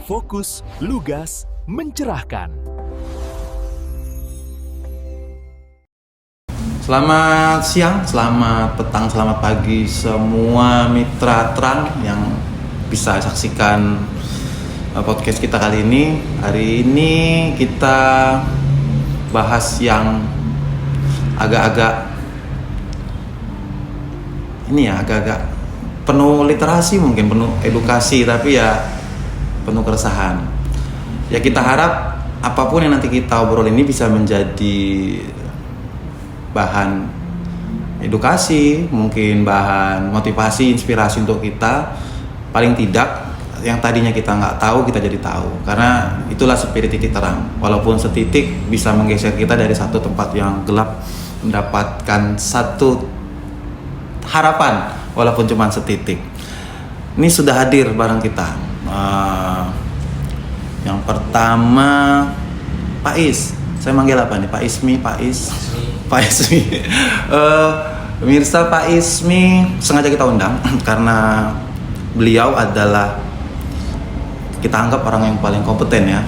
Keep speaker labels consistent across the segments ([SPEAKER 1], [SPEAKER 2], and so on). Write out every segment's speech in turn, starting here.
[SPEAKER 1] Fokus, lugas, mencerahkan.
[SPEAKER 2] Selamat siang, selamat petang, selamat pagi semua mitra terang yang bisa saksikan podcast kita kali ini. Hari ini kita bahas yang agak-agak penuh literasi, mungkin penuh edukasi, tapi ya penuh keresahan. Ya kita harap apapun yang nanti kita obrol ini bisa menjadi bahan edukasi, mungkin bahan motivasi, inspirasi untuk kita. Paling tidak yang tadinya kita nggak tahu, kita jadi tahu. Karena itulah spirit titik terang. Walaupun setitik bisa menggeser kita dari satu tempat yang gelap, mendapatkan satu harapan walaupun cuma setitik. Ini sudah hadir bareng kita. Yang pertama Pak Is. Saya manggil apa nih? Pak Ismi, Pak Is. Pak Ismi. Pemirsa, Pak Ismi sengaja kita undang karena beliau adalah kita anggap orang yang paling kompeten ya.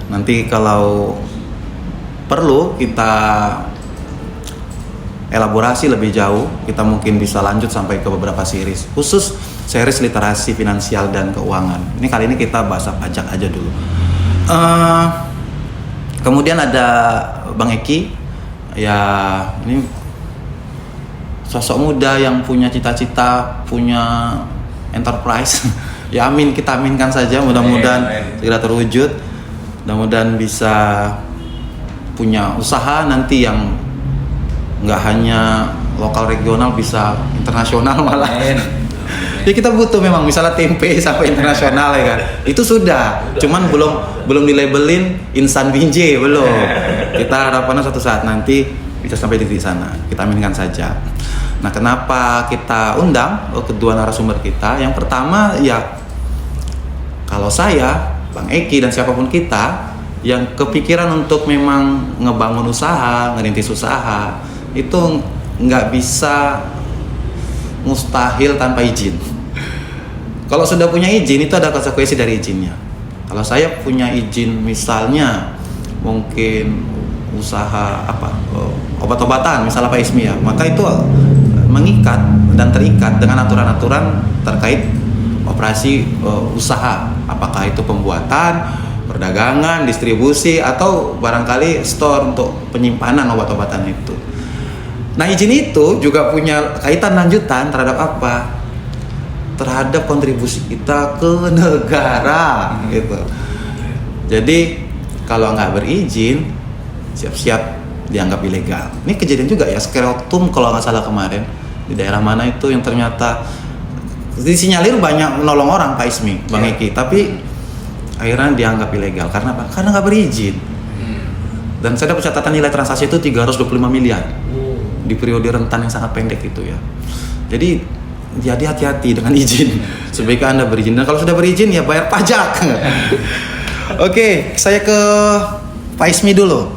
[SPEAKER 2] Nanti kalau perlu kita elaborasi lebih jauh, kita mungkin bisa lanjut sampai ke beberapa series, khusus series literasi finansial dan keuangan. Ini kali ini kita bahas pajak aja dulu. Kemudian ada Bang Eki, ya ini sosok muda yang punya cita-cita, punya enterprise. Ya amin, kita aminkan saja, mudah-mudahan segera terwujud. Mudah-mudahan bisa punya usaha nanti yang nggak hanya lokal regional, bisa internasional malah. Ya kita butuh memang, misalnya tempe sampai internasional ya kan. Itu sudah, cuman belum dilabelin insan binje, belum. Kita harapannya suatu saat nanti bisa sampai di sana. Kita aminkan saja. Nah, kenapa kita undang kedua narasumber kita? Yang pertama ya, kalau saya, Bang Eki dan siapapun kita yang kepikiran untuk memang ngebangun usaha, ngerintis usaha, itu nggak bisa mustahil tanpa izin. Kalau sudah punya izin, itu ada konsekuensi dari izinnya. Kalau saya punya izin, misalnya mungkin usaha obat-obatan, misalnya Pak Ismi ya, maka itu mengikat dan terikat dengan aturan-aturan terkait operasi usaha, apakah itu pembuatan, perdagangan, distribusi, atau barangkali store untuk penyimpanan obat-obatan itu. Nah, izin itu juga punya kaitan lanjutan terhadap apa? Terhadap kontribusi kita ke negara gitu. Jadi kalau nggak berizin, siap-siap dianggap ilegal. Ini kejadian juga ya, Skeletum kalau nggak salah kemarin di daerah mana itu yang ternyata disinyalir banyak menolong orang, Pak Ismi, Bang Eki, tapi akhirnya dianggap ilegal. Karena apa? Karena nggak berizin. Dan saya dapat catatan nilai transaksi itu 325 miliar di periode rentan yang sangat pendek itu ya. Jadi hati-hati dengan izin. Sebaiknya Anda berizin, dan kalau sudah berizin ya bayar pajak. Oke, saya ke Pak Ismi dulu.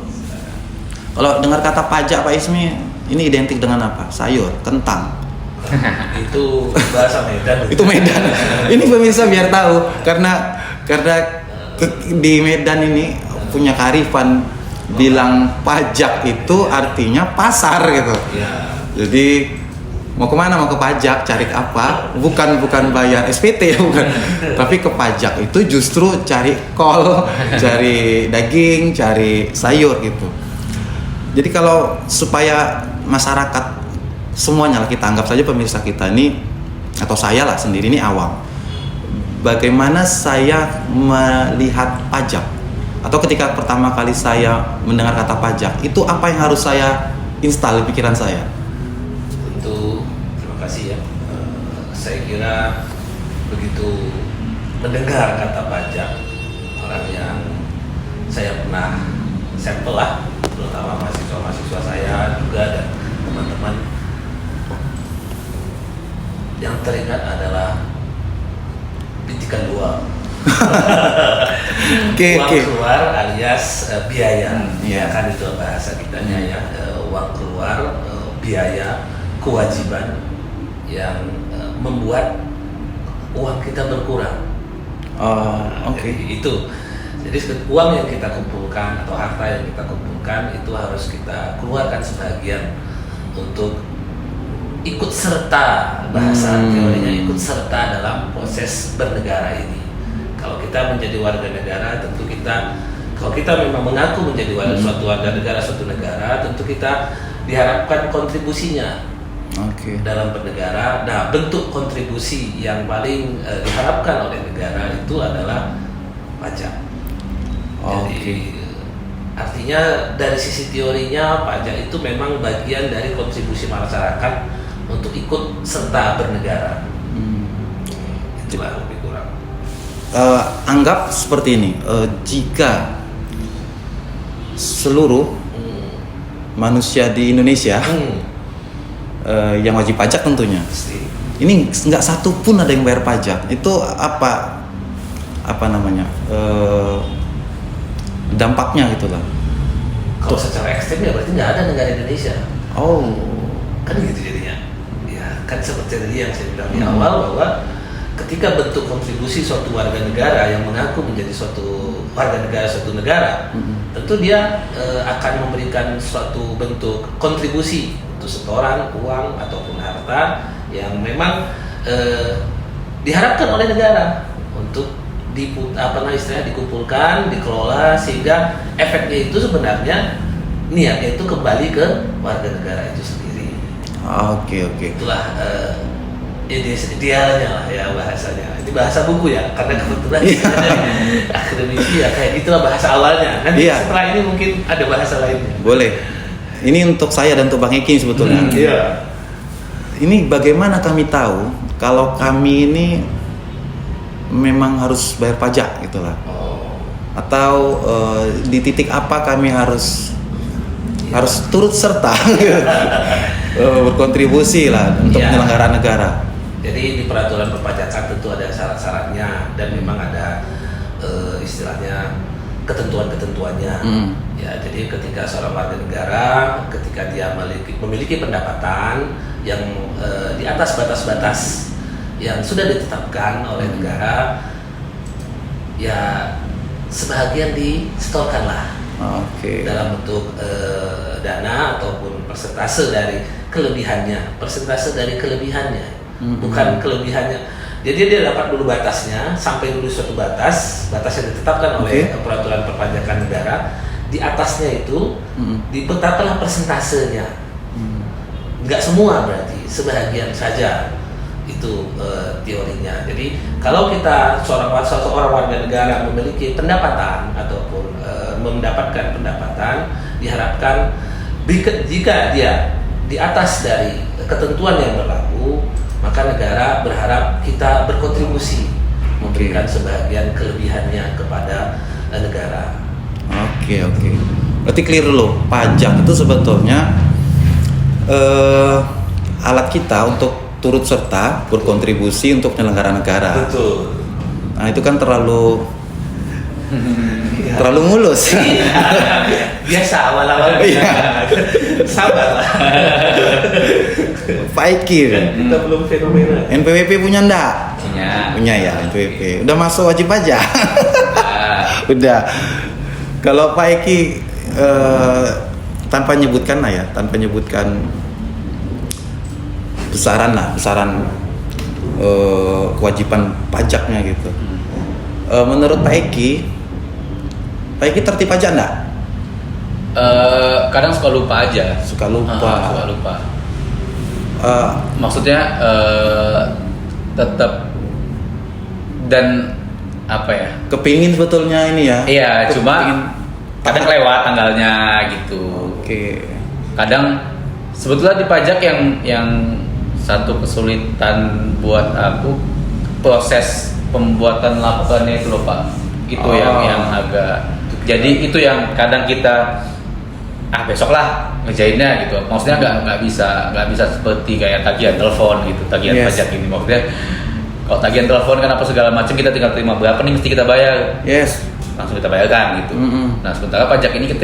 [SPEAKER 2] Kalau dengar kata pajak, Pak Ismi, ini identik dengan apa? Sayur, kentang.
[SPEAKER 3] Itu bahasa Medan.
[SPEAKER 2] Itu Medan. Ini pemirsa biar tahu, karena di Medan ini punya kearifan, bilang pajak itu artinya pasar gitu.
[SPEAKER 3] Ya.
[SPEAKER 2] Jadi mau kemana, mau ke pajak, cari apa? Bukan bayar SPT ya, bukan. Tapi ke pajak itu justru cari kol, cari daging, cari sayur gitu. Jadi kalau supaya masyarakat semuanya lah, kita anggap saja pemirsa kita ini, atau saya lah sendiri ini awam. Bagaimana saya melihat pajak? Atau ketika pertama kali saya mendengar kata pajak, itu apa yang harus saya install di pikiran saya?
[SPEAKER 3] Tentu, terima kasih ya. Saya kira begitu mendengar kata pajak, orang yang saya pernah sampel lah, terutama mahasiswa-mahasiswa saya juga dan teman-teman, yang teringat adalah bitikan dua. Uang keluar alias biaya, ya kan, itu bahasa kitanya ya. Uang keluar, biaya, kewajiban yang membuat uang kita berkurang.
[SPEAKER 2] Oke.
[SPEAKER 3] Jadi itu. Jadi uang yang kita kumpulkan atau harta yang kita kumpulkan itu harus kita keluarkan sebagian untuk ikut serta, bahasa teorinya ikut serta dalam proses bernegara ini. Kalau kita menjadi warga negara, tentu kalau kita memang mengaku menjadi suatu warga negara, suatu negara, tentu kita diharapkan kontribusinya dalam bernegara. Nah, bentuk kontribusi yang paling diharapkan oleh negara itu adalah pajak. Jadi artinya dari sisi teorinya pajak itu memang bagian dari kontribusi masyarakat untuk ikut serta bernegara. Itulah lebih kurang.
[SPEAKER 2] Anggap seperti ini, jika seluruh manusia di Indonesia yang wajib pajak tentunya, ini nggak satu pun ada yang bayar pajak, itu apa namanya dampaknya gitu lah.
[SPEAKER 3] Kalau secara ekstrem ya berarti nggak ada negara Indonesia. Kan gitu jadinya. Ya kan seperti tadi yang saya bilang di awal bahwa ketika bentuk kontribusi suatu warga negara yang mengaku menjadi suatu warga negara suatu negara, tentu dia akan memberikan suatu bentuk kontribusi untuk setoran uang ataupun harta yang memang diharapkan oleh negara untuk dikumpulkan, dikelola, sehingga efeknya itu sebenarnya niatnya itu kembali ke warga negara itu sendiri.
[SPEAKER 2] Oke.
[SPEAKER 3] Itulah idealnya lah ya bahasanya. Ini bahasa buku ya, karena kebetulan dari akademisi ya kayak gitulah bahasa awalnya. Nanti setelah ini mungkin ada bahasa lainnya.
[SPEAKER 2] Boleh. Ini untuk saya dan untuk Bang Eki sebetulnya. Ini bagaimana kami tahu kalau kami ini memang harus bayar pajak gitulah, atau di titik apa kami harus turut serta berkontribusi lah untuk penyelenggaraan negara.
[SPEAKER 3] Jadi di peraturan perpajakan tentu ada syarat-syaratnya dan memang ada istilahnya ketentuan-ketentuannya. Ya, jadi ketika seorang warga negara, ketika dia memiliki pendapatan yang di atas batas-batas yang sudah ditetapkan oleh negara, ya sebahagian disetorkanlah dalam bentuk dana ataupun persentase dari kelebihannya, bukan kelebihannya. Jadi dia dapat dulu batasnya, sampai dulu suatu batas yang ditetapkan oleh peraturan perpajakan negara. Di atasnya itu ditetapkanlah persentasenya. Enggak semua berarti, sebahagian saja. Itu teorinya. Jadi kalau kita seorang warga negara memiliki pendapatan ataupun mendapatkan pendapatan, diharapkan jika dia di atas dari ketentuan yang berlaku, maka negara berharap kita berkontribusi memberikan sebagian kelebihannya kepada negara.
[SPEAKER 2] Oke. Berarti clear dulu, pajak itu sebetulnya alat kita untuk turut serta berkontribusi untuk penyelenggara negara.
[SPEAKER 3] Betul.
[SPEAKER 2] Nah itu kan terlalu mulus.
[SPEAKER 3] Biasa awal-awal. Sabar lah.
[SPEAKER 2] Pak Eki,
[SPEAKER 3] kita belum fenomena.
[SPEAKER 2] NPWP punya ndak? Punya ya NPWP. Udah masuk wajib pajak? Udah. Kalau Pak Eki tanpa menyebutkan besaran kewajiban pajaknya gitu. Menurut Pak Eki tertib pajak enggak?
[SPEAKER 4] Kadang suka lupa aja.
[SPEAKER 2] Suka lupa.
[SPEAKER 4] Maksudnya tetap dan apa ya?
[SPEAKER 2] Kepingin sebetulnya ini ya.
[SPEAKER 4] Iya, cuma kadang lewat tanggalnya gitu. Kadang sebetulnya di pajak yang satu kesulitan buat aku proses pembuatan laporannya itu loh Pak. Itu yang agak. Jadi itu yang kadang kita besok lah ngerjainnya gitu. Maksudnya nggak bisa seperti kayak tagihan telepon gitu, tagihan pajak ini. Maksudnya kalau tagihan telepon kan apa segala macam kita tinggal terima berapa nih mesti kita bayar. Langsung kita bayarkan gitu. Nah sementara pajak ini kita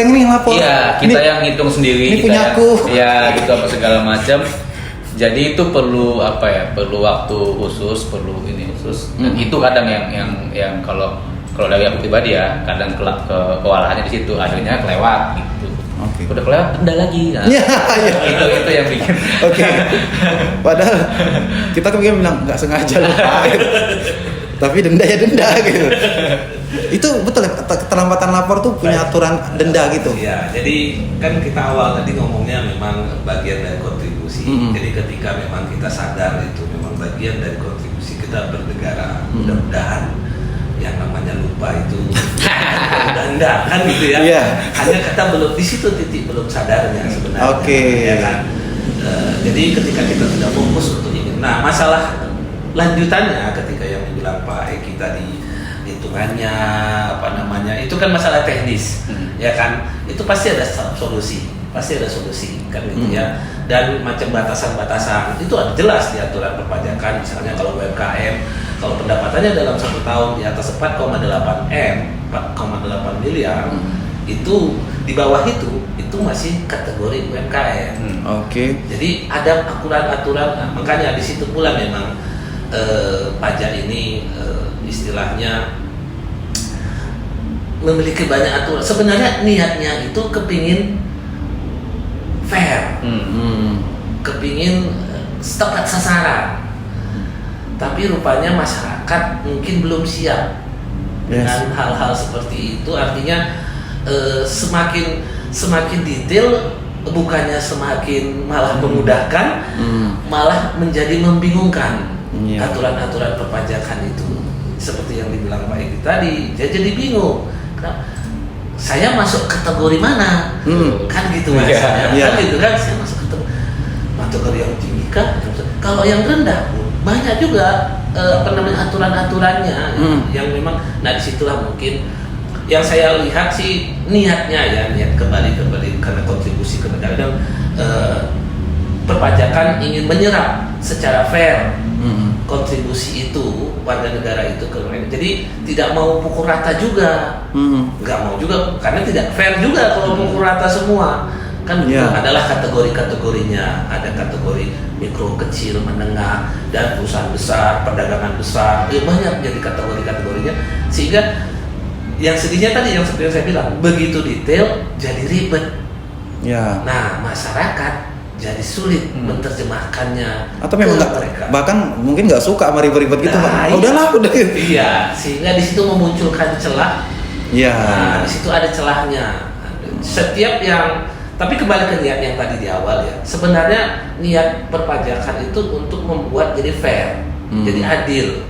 [SPEAKER 2] yang lapor.
[SPEAKER 4] Iya, kita yang hitung sendiri.
[SPEAKER 2] Ini
[SPEAKER 4] kita
[SPEAKER 2] punya aku.
[SPEAKER 4] Iya gitu apa segala macam. Jadi itu perlu apa ya? Perlu waktu khusus, perlu ini khusus. Dan itu kadang yang kalau dari aku pribadi ya, kadang kewalahannya di situ, adanya kelewat gitu.
[SPEAKER 2] Oke.
[SPEAKER 4] Udah kelewat, denda lagi. Nah,
[SPEAKER 2] Iya.
[SPEAKER 4] itu yang bikin.
[SPEAKER 2] Oke. Padahal kita kan bilang nggak sengaja lupa. Gitu. Tapi denda ya denda gitu. Itu betul ya, keterlambatan lapor tuh punya aturan denda gitu.
[SPEAKER 3] Iya, jadi kan kita awal tadi ngomongnya memang bagian dari kontribusi. Jadi ketika memang kita sadar itu memang bagian dari kontribusi kita bernegara, mudah-mudahan yang namanya lupa itu denda kan gitu ya.
[SPEAKER 2] Iya.
[SPEAKER 3] Hanya kita belum di situ titik belum sadarnya sebenarnya.
[SPEAKER 2] Oke.
[SPEAKER 3] Ya kan? Jadi ketika kita tidak fokus untuk ini. Nah, masalah lanjutannya ketika yang dibilang Pak Eki tadi hitungannya apa namanya itu kan masalah teknis ya kan, itu pasti ada solusi kan gitu ya, dan macam batasan-batasan itu ada jelas di aturan perpajakan. Misalnya kalau UMKM kalau pendapatannya dalam 1 tahun di atas 4,8 miliar itu di bawah itu masih kategori UMKM.
[SPEAKER 2] Oke.
[SPEAKER 3] Jadi ada aturan-aturan, nah, makanya di situ pula memang pajak ini istilahnya memiliki banyak aturan. Sebenarnya niatnya itu kepingin fair, kepingin tepat sasaran, tapi rupanya masyarakat mungkin belum siap dengan hal-hal seperti itu. Artinya semakin detail bukannya semakin malah memudahkan, malah menjadi membingungkan. Aturan-aturan perpajakan itu seperti yang dibilang Pak Eki tadi, dia jadi bingung. Saya masuk kategori mana? Kan gitu Mas. Kan gitu kan, saya masuk kategori yang tinggi kah? Kalau yang rendah banyak juga aturan-aturannya yang memang. Nah disitulah mungkin yang saya lihat sih niatnya niat kembali karena kontribusi ke negara dan perpajakan ingin menyerap secara fair kontribusi itu warga negara itu ke mereka. Jadi tidak mau pukul rata juga, nggak mau juga karena tidak fair juga kalau pukul rata semua. Kan adalah kategori-kategorinya, ada kategori mikro, kecil, menengah, dan perusahaan besar, perdagangan besar, banyak jadi kategori-kategorinya. Sehingga yang sedihnya tadi yang seperti yang saya bilang begitu detail jadi ribet. Nah masyarakat jadi sulit menerjemahkannya.
[SPEAKER 2] Atau memang
[SPEAKER 3] mereka
[SPEAKER 2] bahkan mungkin nggak suka sama ribet-ribet gitu Pak. Udahlah udah.
[SPEAKER 3] Iya, sehingga di situ memunculkan celah. Nah, di situ ada celahnya. Setiap yang tapi kembali ke niat yang tadi di awal ya. Sebenarnya niat perpajakan itu untuk membuat jadi fair, jadi adil.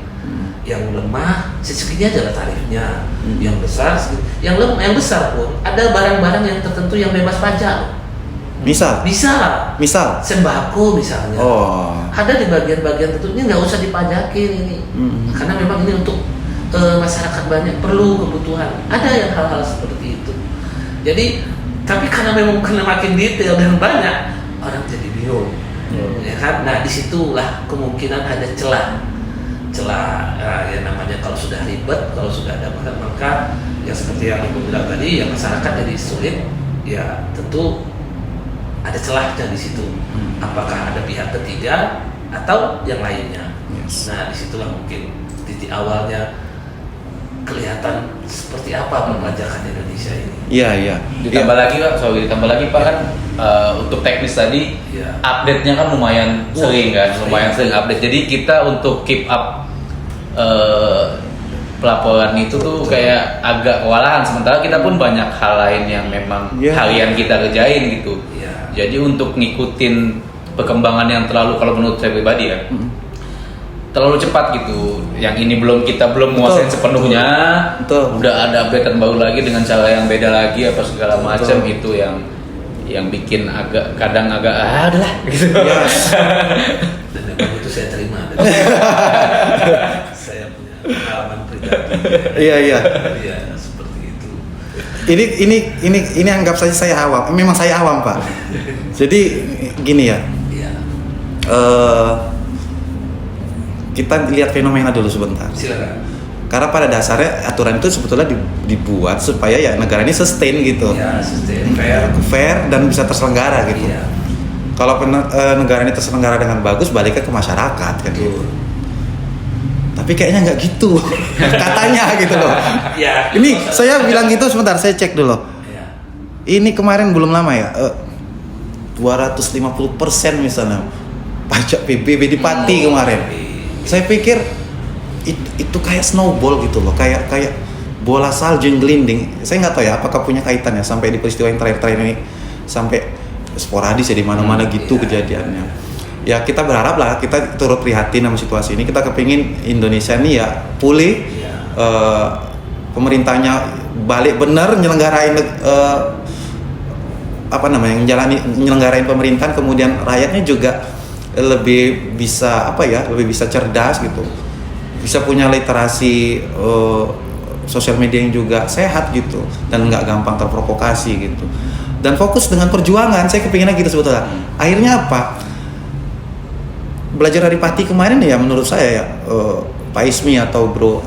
[SPEAKER 3] Yang lemah segini aja lah tarifnya, yang besar yang besar pun ada barang-barang yang tertentu yang bebas pajak. Bisa sembako misalnya. Ada di bagian-bagian tertentu ini nggak usah dipajakin ini, karena memang ini untuk masyarakat banyak perlu kebutuhan. Ada yang hal-hal seperti itu. Jadi tapi karena memang makin detail dan banyak orang jadi bingung, ya kan? Nah disitulah kemungkinan ada celah ya namanya kalau sudah ribet, kalau sudah ada maka ya seperti yang Ibu bilang tadi, ya masyarakat jadi sulit, ya tentu ada celahnya di situ. Apakah ada pihak ketiga atau yang lainnya? Nah disitulah mungkin titik awalnya kelihatan seperti apa perpajakan Indonesia ini. Iya.
[SPEAKER 4] Ditambah lagi Pak, ditambah lagi Pak kan untuk teknis tadi update-nya kan lumayan sering kan, sering update. Jadi kita untuk keep up pelaporan itu tuh kayak agak kewalahan. Sementara kita pun banyak hal lain yang memang harian kita kerjain gitu. Jadi untuk ngikutin perkembangan yang terlalu, kalau menurut saya pribadi ya, terlalu cepat gitu. Yang ini kita belum menguasain sepenuhnya. Udah ada updatean baru lagi dengan cara yang beda lagi apa segala macam, itu yang bikin kadang agak adalah gitu.
[SPEAKER 3] Dan memang itu saya terima. Saya punya pengalaman pribadi.
[SPEAKER 2] Iya,
[SPEAKER 3] seperti itu.
[SPEAKER 2] Ini anggap saja saya awam. Memang saya awam Pak. Jadi gini ya. Kita lihat fenomena dulu sebentar.
[SPEAKER 3] Silakan.
[SPEAKER 2] Karena pada dasarnya aturan itu sebetulnya dibuat supaya ya negara ini sustain gitu.
[SPEAKER 3] Sustain,
[SPEAKER 2] fair dan bisa terselenggara gitu. Kalau negara ini terselenggara dengan bagus, baliknya ke masyarakat kan gitu. Tapi kayaknya nggak gitu, katanya gitu loh.
[SPEAKER 3] Ya.
[SPEAKER 2] Ini saya bilang gitu, sebentar saya cek dulu.
[SPEAKER 3] Ya.
[SPEAKER 2] Ini kemarin belum lama ya, 250% misalnya pajak PBB di Pati kemarin. Saya pikir itu kayak snowball gitu loh, kayak bola salju yang gelinding. Saya nggak tahu ya apakah punya kaitan ya sampai di peristiwa yang terakhir ini sampai sporadis ya di mana-mana gitu kejadiannya. Ya kita berharap lah, kita turut prihatin sama situasi ini. Kita kepingin Indonesia ini ya pulih, pemerintahnya balik bener nyelenggarain nyelenggarain pemerintahan, kemudian rakyatnya juga lebih bisa lebih bisa cerdas gitu, bisa punya literasi sosial media yang juga sehat gitu dan nggak gampang terprovokasi gitu. Dan fokus dengan perjuangan, saya kepinginnya gitu sebetulnya. Akhirnya apa? Belajar dari Pati kemarin ya menurut saya ya, Pak Ismi atau Bro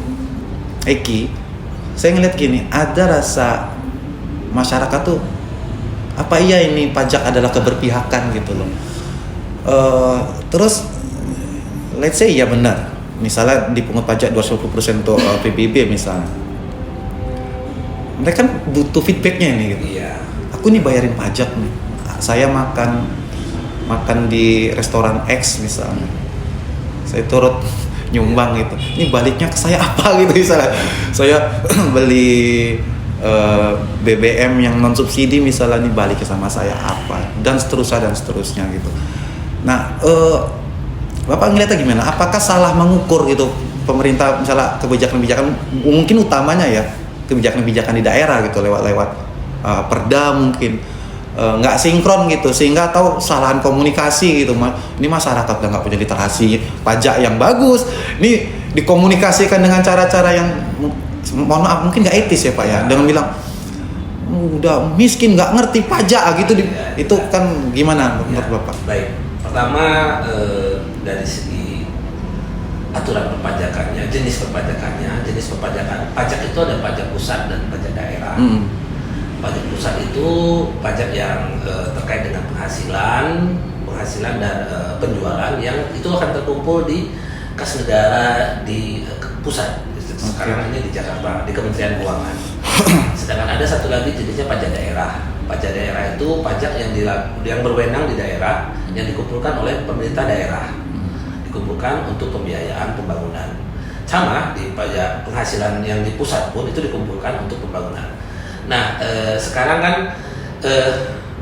[SPEAKER 2] Eki, saya ngeliat gini, ada rasa masyarakat tuh, apa iya ini pajak adalah keberpihakan gitu loh. Terus let's say ya benar, misalnya dipungut pajak 250% untuk PBB misalnya, mereka kan butuh feedbacknya ini gitu.
[SPEAKER 3] Iya.
[SPEAKER 2] Aku nih bayarin pajak nih, saya makan di restoran X misalnya, saya turut nyumbang gitu, ini baliknya ke saya apa gitu misalnya, saya beli BBM yang non subsidi misalnya, ini baliknya sama saya apa, dan seterusnya gitu. Nah, Bapak ngeliatnya gimana? Apakah salah mengukur gitu pemerintah, misalnya kebijakan-kebijakan mungkin utamanya ya kebijakan-kebijakan di daerah gitu lewat perda mungkin nggak sinkron gitu, sehingga tahu kesalahan komunikasi gitu. Ini masyarakat udah nggak punya literasi pajak yang bagus, ini dikomunikasikan dengan cara-cara yang mohon maaf mungkin nggak etis ya Pak ya, dengan bilang udah miskin nggak ngerti pajak gitu itu kan gimana menurut Bapak?
[SPEAKER 3] Baik, pertama dari segi aturan perpajakannya, jenis perpajakan pajak itu ada pajak pusat dan pajak daerah. Pajak pusat itu pajak yang terkait dengan penghasilan dan penjualan yang itu akan terkumpul di kas negara di pusat. Sekarang ini di Jakarta, di Kementerian Keuangan. Sedangkan ada satu lagi jenisnya pajak daerah. Pajak daerah itu pajak yang berwenang di daerah, yang dikumpulkan oleh pemerintah daerah, dikumpulkan untuk pembiayaan pembangunan. Sama di pajak penghasilan yang di pusat pun itu dikumpulkan untuk pembangunan. Nah, sekarang kan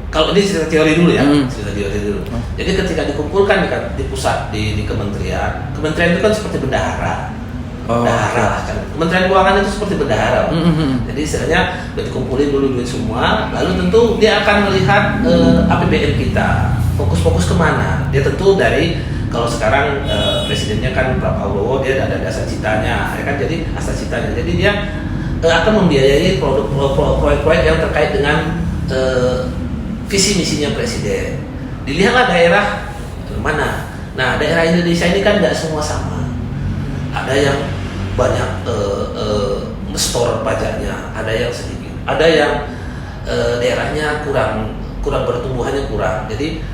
[SPEAKER 3] kalau ini cerita teori dulu ya, cerita teori dulu. Jadi ketika dikumpulkan di pusat di kementerian itu kan seperti bendahara. Bendahara kan. Kementerian Keuangan itu seperti bendahara. Jadi istilahnya udah dikumpulin dulu duit semua, lalu tentu dia akan melihat APBN kita, fokus kemana. Dia tentu dari kalau sekarang presidennya kan Pak Prabowo, dia ada dasar citanya, ya kan, jadi asal citanya. Jadi dia akan membiayai proyek-proyek yang terkait dengan visi misinya presiden. Dilihatlah daerah mana. Nah, daerah Indonesia ini kan nggak semua sama. Ada yang banyak store pajaknya, ada yang sedikit, ada yang daerahnya kurang pertumbuhannya kurang. Jadi,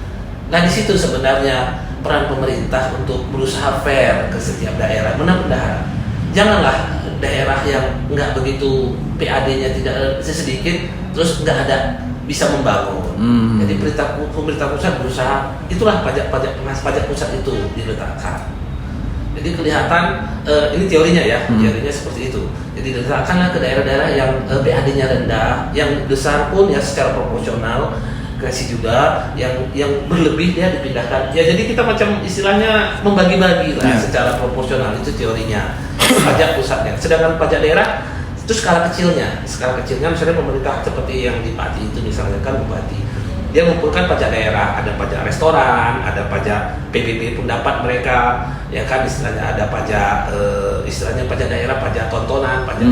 [SPEAKER 3] nah di situ sebenarnya peran pemerintah untuk berusaha fair ke setiap daerah. Benar-benar janganlah daerah yang nggak begitu PAD-nya tidak sedikit, terus nggak ada bisa membangun. Jadi pemerintah pusat berusaha, itulah pajak pusat itu diletakkan. Jadi kelihatan ini teorinya ya, teorinya seperti itu. Jadi diletakkanlah ke daerah-daerah yang PAD-nya rendah, yang besar pun ya secara proporsional, kasih juga yang berlebih dia dipindahkan. Ya jadi kita macam istilahnya membagi-bagi lah secara proporsional, itu teorinya. Pajak pusatnya, sedangkan pajak daerah itu skala kecilnya misalnya pemerintah seperti yang di Pati itu misalnya kan Bupati, dia mengumpulkan pajak daerah, ada pajak restoran, ada pajak PBB pendapat mereka, ya kan, istilahnya ada pajak istilahnya pajak daerah, pajak tontonan, pajak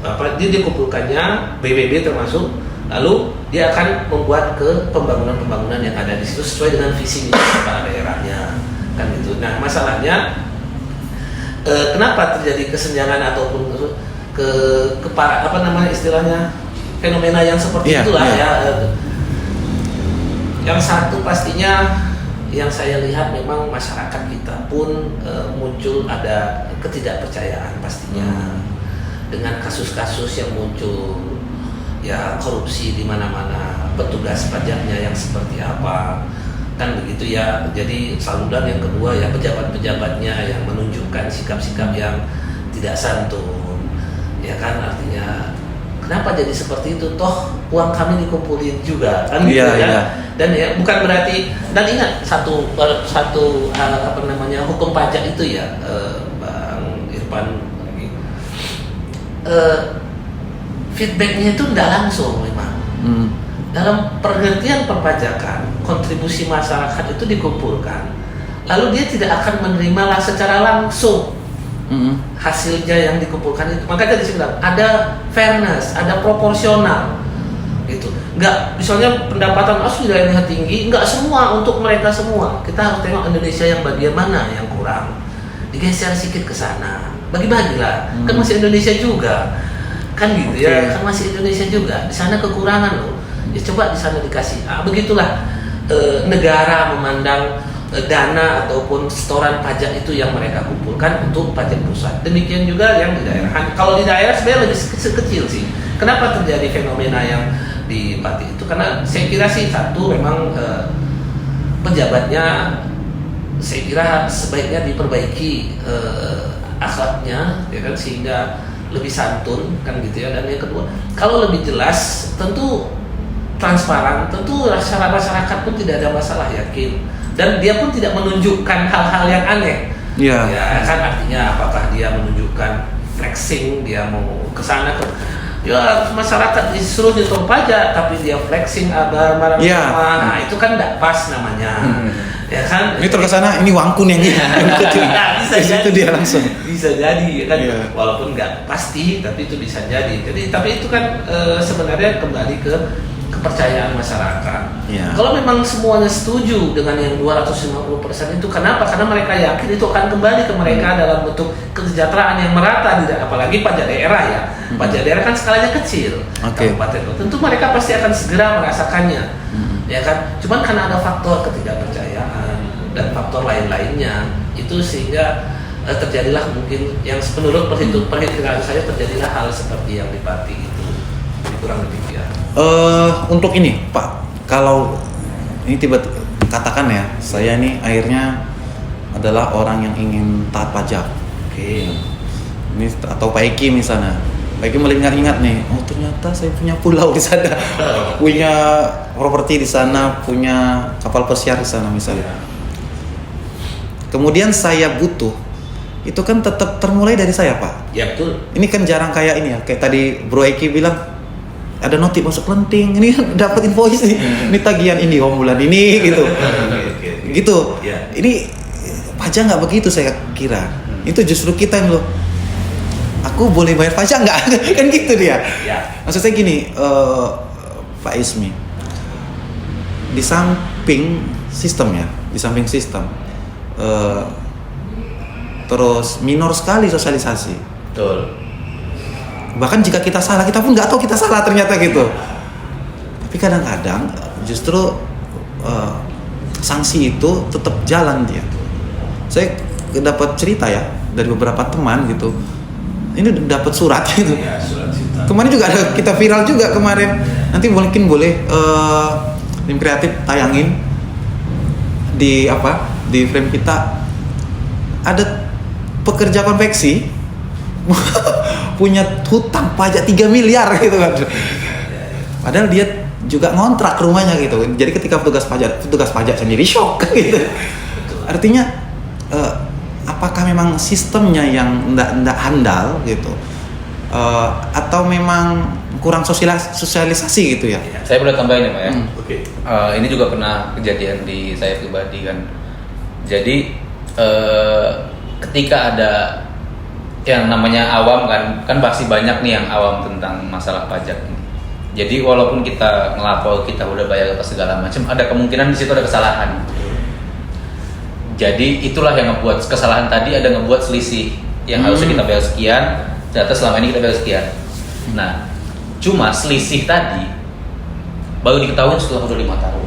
[SPEAKER 3] apa, dia kumpulkannya BBB termasuk, lalu dia akan membuat ke pembangunan yang ada di situ sesuai dengan visi kepala daerahnya, kan gitu. Nah masalahnya kenapa terjadi kesenjangan ataupun apa namanya istilahnya fenomena yang seperti itulah ya. Yang satu pastinya yang saya lihat memang masyarakat kita pun muncul ada ketidakpercayaan pastinya dengan kasus-kasus yang muncul, ya korupsi di mana-mana, petugas pajaknya yang seperti apa, kan begitu ya. Jadi saluran yang kedua ya pejabat-pejabatnya yang menunjukkan sikap-sikap yang tidak santun, ya kan, artinya kenapa jadi seperti itu, toh uang kami dikumpulin juga kan gitu
[SPEAKER 2] Iya,
[SPEAKER 3] ya.
[SPEAKER 2] iya.
[SPEAKER 3] Dan ya bukan berarti, dan ingat satu apa namanya, hukum pajak itu ya, Bang Irfan, feedbacknya itu tidak langsung memang. Dalam pengertian perpajakan, kontribusi masyarakat itu dikumpulkan, lalu dia tidak akan menerima secara langsung hasilnya yang dikumpulkan itu. Makanya tadi saya bilang ada fairness, ada proporsional gitu. Enggak, misalnya pendapatan asli daerahnya tinggi, enggak semua untuk mereka semua. Kita harus tengok Indonesia yang bagian mana yang kurang, digeser sedikit ke sana, bagi-bagilah. Kan masih Indonesia juga, kan gitu ya, kan masih Indonesia juga. Di sana kekurangan loh, ya coba di sana dikasih. Begitulah negara memandang dana ataupun setoran pajak itu yang mereka kumpulkan untuk pajak pusat. Demikian juga yang di daerah. Kalau di daerah sebenarnya lebih kecil sih. Kenapa terjadi fenomena yang di Pati itu? Karena saya kira sih satu memang pejabatnya, saya kira sebaiknya diperbaiki akhlaknya, ya kan, sehingga lebih santun kan gitu ya. Dan yang kedua, kalau lebih jelas, tentu transparan, tentu masyarakat pun tidak ada masalah, yakin. Dan dia pun tidak menunjukkan hal-hal yang aneh.
[SPEAKER 2] Iya.
[SPEAKER 3] Ya kan, artinya apakah dia menunjukkan flexing, dia mau ke sana ke, ya masyarakat disuruh ngitung pajak tapi dia flexing barang-barang mewah. Nah, itu kan tidak pas namanya. Ya kan?
[SPEAKER 2] Ini terkesana ini wangkun yang kecil.
[SPEAKER 3] Bisa
[SPEAKER 2] Di situ
[SPEAKER 3] jadi.
[SPEAKER 2] dia langsung.
[SPEAKER 3] Bisa jadi ya kan.
[SPEAKER 2] Iya.
[SPEAKER 3] Walaupun nggak pasti, tapi itu bisa jadi. Jadi tapi itu kan sebenarnya kembali ke kepercayaan masyarakat.
[SPEAKER 2] Iya.
[SPEAKER 3] Kalau memang semuanya setuju dengan yang 250% itu, kenapa? Karena mereka yakin itu akan kembali ke mereka dalam bentuk kesejahteraan yang merata, apalagi pajak daerah ya. Pajak daerah kan skalanya kecil.
[SPEAKER 2] Oke.
[SPEAKER 3] Kabupaten, tentu mereka pasti akan segera merasakannya. Ya kan? Cuman karena ada faktor ketidakpercayaan dan faktor lain-lainnya itu, sehingga terjadilah mungkin yang menurut perhitungan saya terjadilah hal seperti yang di Pati itu. Kurang lebih ya.
[SPEAKER 2] Untuk ini Pak, kalau ini katakan ya, saya ini akhirnya adalah orang yang ingin taat pajak.
[SPEAKER 3] Oke.
[SPEAKER 2] Ini atau Pak Eki misalnya. Pak Eki mulai ingat nih, oh ternyata saya punya pulau di sana, punya properti di sana, punya kapal pesiar di sana misalnya. Kemudian saya butuh, itu kan tetap termulai dari saya Pak.
[SPEAKER 3] Ya betul.
[SPEAKER 2] Ini kan jarang kayak ini ya, kayak tadi Bro Eki bilang ada notif masuk kelenting, ini dapat invoice nih, ini tagihan ini bulan ini gitu, gitu.
[SPEAKER 3] Ya.
[SPEAKER 2] Ini pajak nggak begitu saya kira. Itu justru kita yang loh. Aku boleh bayar pajak nggak? Kan gitu dia.
[SPEAKER 3] Ya.
[SPEAKER 2] Maksud saya gini, Pak Ismi, di samping sistem ya, terus minor sekali sosialisasi.
[SPEAKER 4] Betul.
[SPEAKER 2] Bahkan jika kita salah, kita pun nggak tahu kita salah ternyata gitu. Tapi kadang-kadang justru sanksi itu tetap jalan dia. Saya dapat cerita ya dari beberapa teman gitu. Ini dapat surat gitu.
[SPEAKER 3] Ya, surat cinta.
[SPEAKER 2] Kemarin juga ada, kita viral juga kemarin. Nanti mungkin boleh tim kreatif tayangin di frame kita. Ada pekerja konveksi punya hutang pajak 3 miliar gitu kan. Padahal dia juga ngontrak rumahnya gitu. Jadi ketika petugas pajak sendiri shock gitu. Artinya apakah memang sistemnya yang enggak handal gitu? Atau memang kurang sosialisasi gitu ya?
[SPEAKER 4] Saya boleh tambahin ya Pak ya.
[SPEAKER 3] Oke.
[SPEAKER 4] Ini juga pernah kejadian di saya pribadi kan. Jadi ketika ada yang namanya awam kan pasti banyak nih yang awam tentang masalah pajak ini. Jadi walaupun kita ngelapor, kita udah bayar apa segala macam, ada kemungkinan di situ ada kesalahan. Jadi itulah yang ngebuat kesalahan tadi, ada ngebuat selisih yang harusnya kita bayar sekian, ternyata selama ini kita bayar sekian. Nah, cuma selisih tadi baru diketahui setelah udah 5 tahun.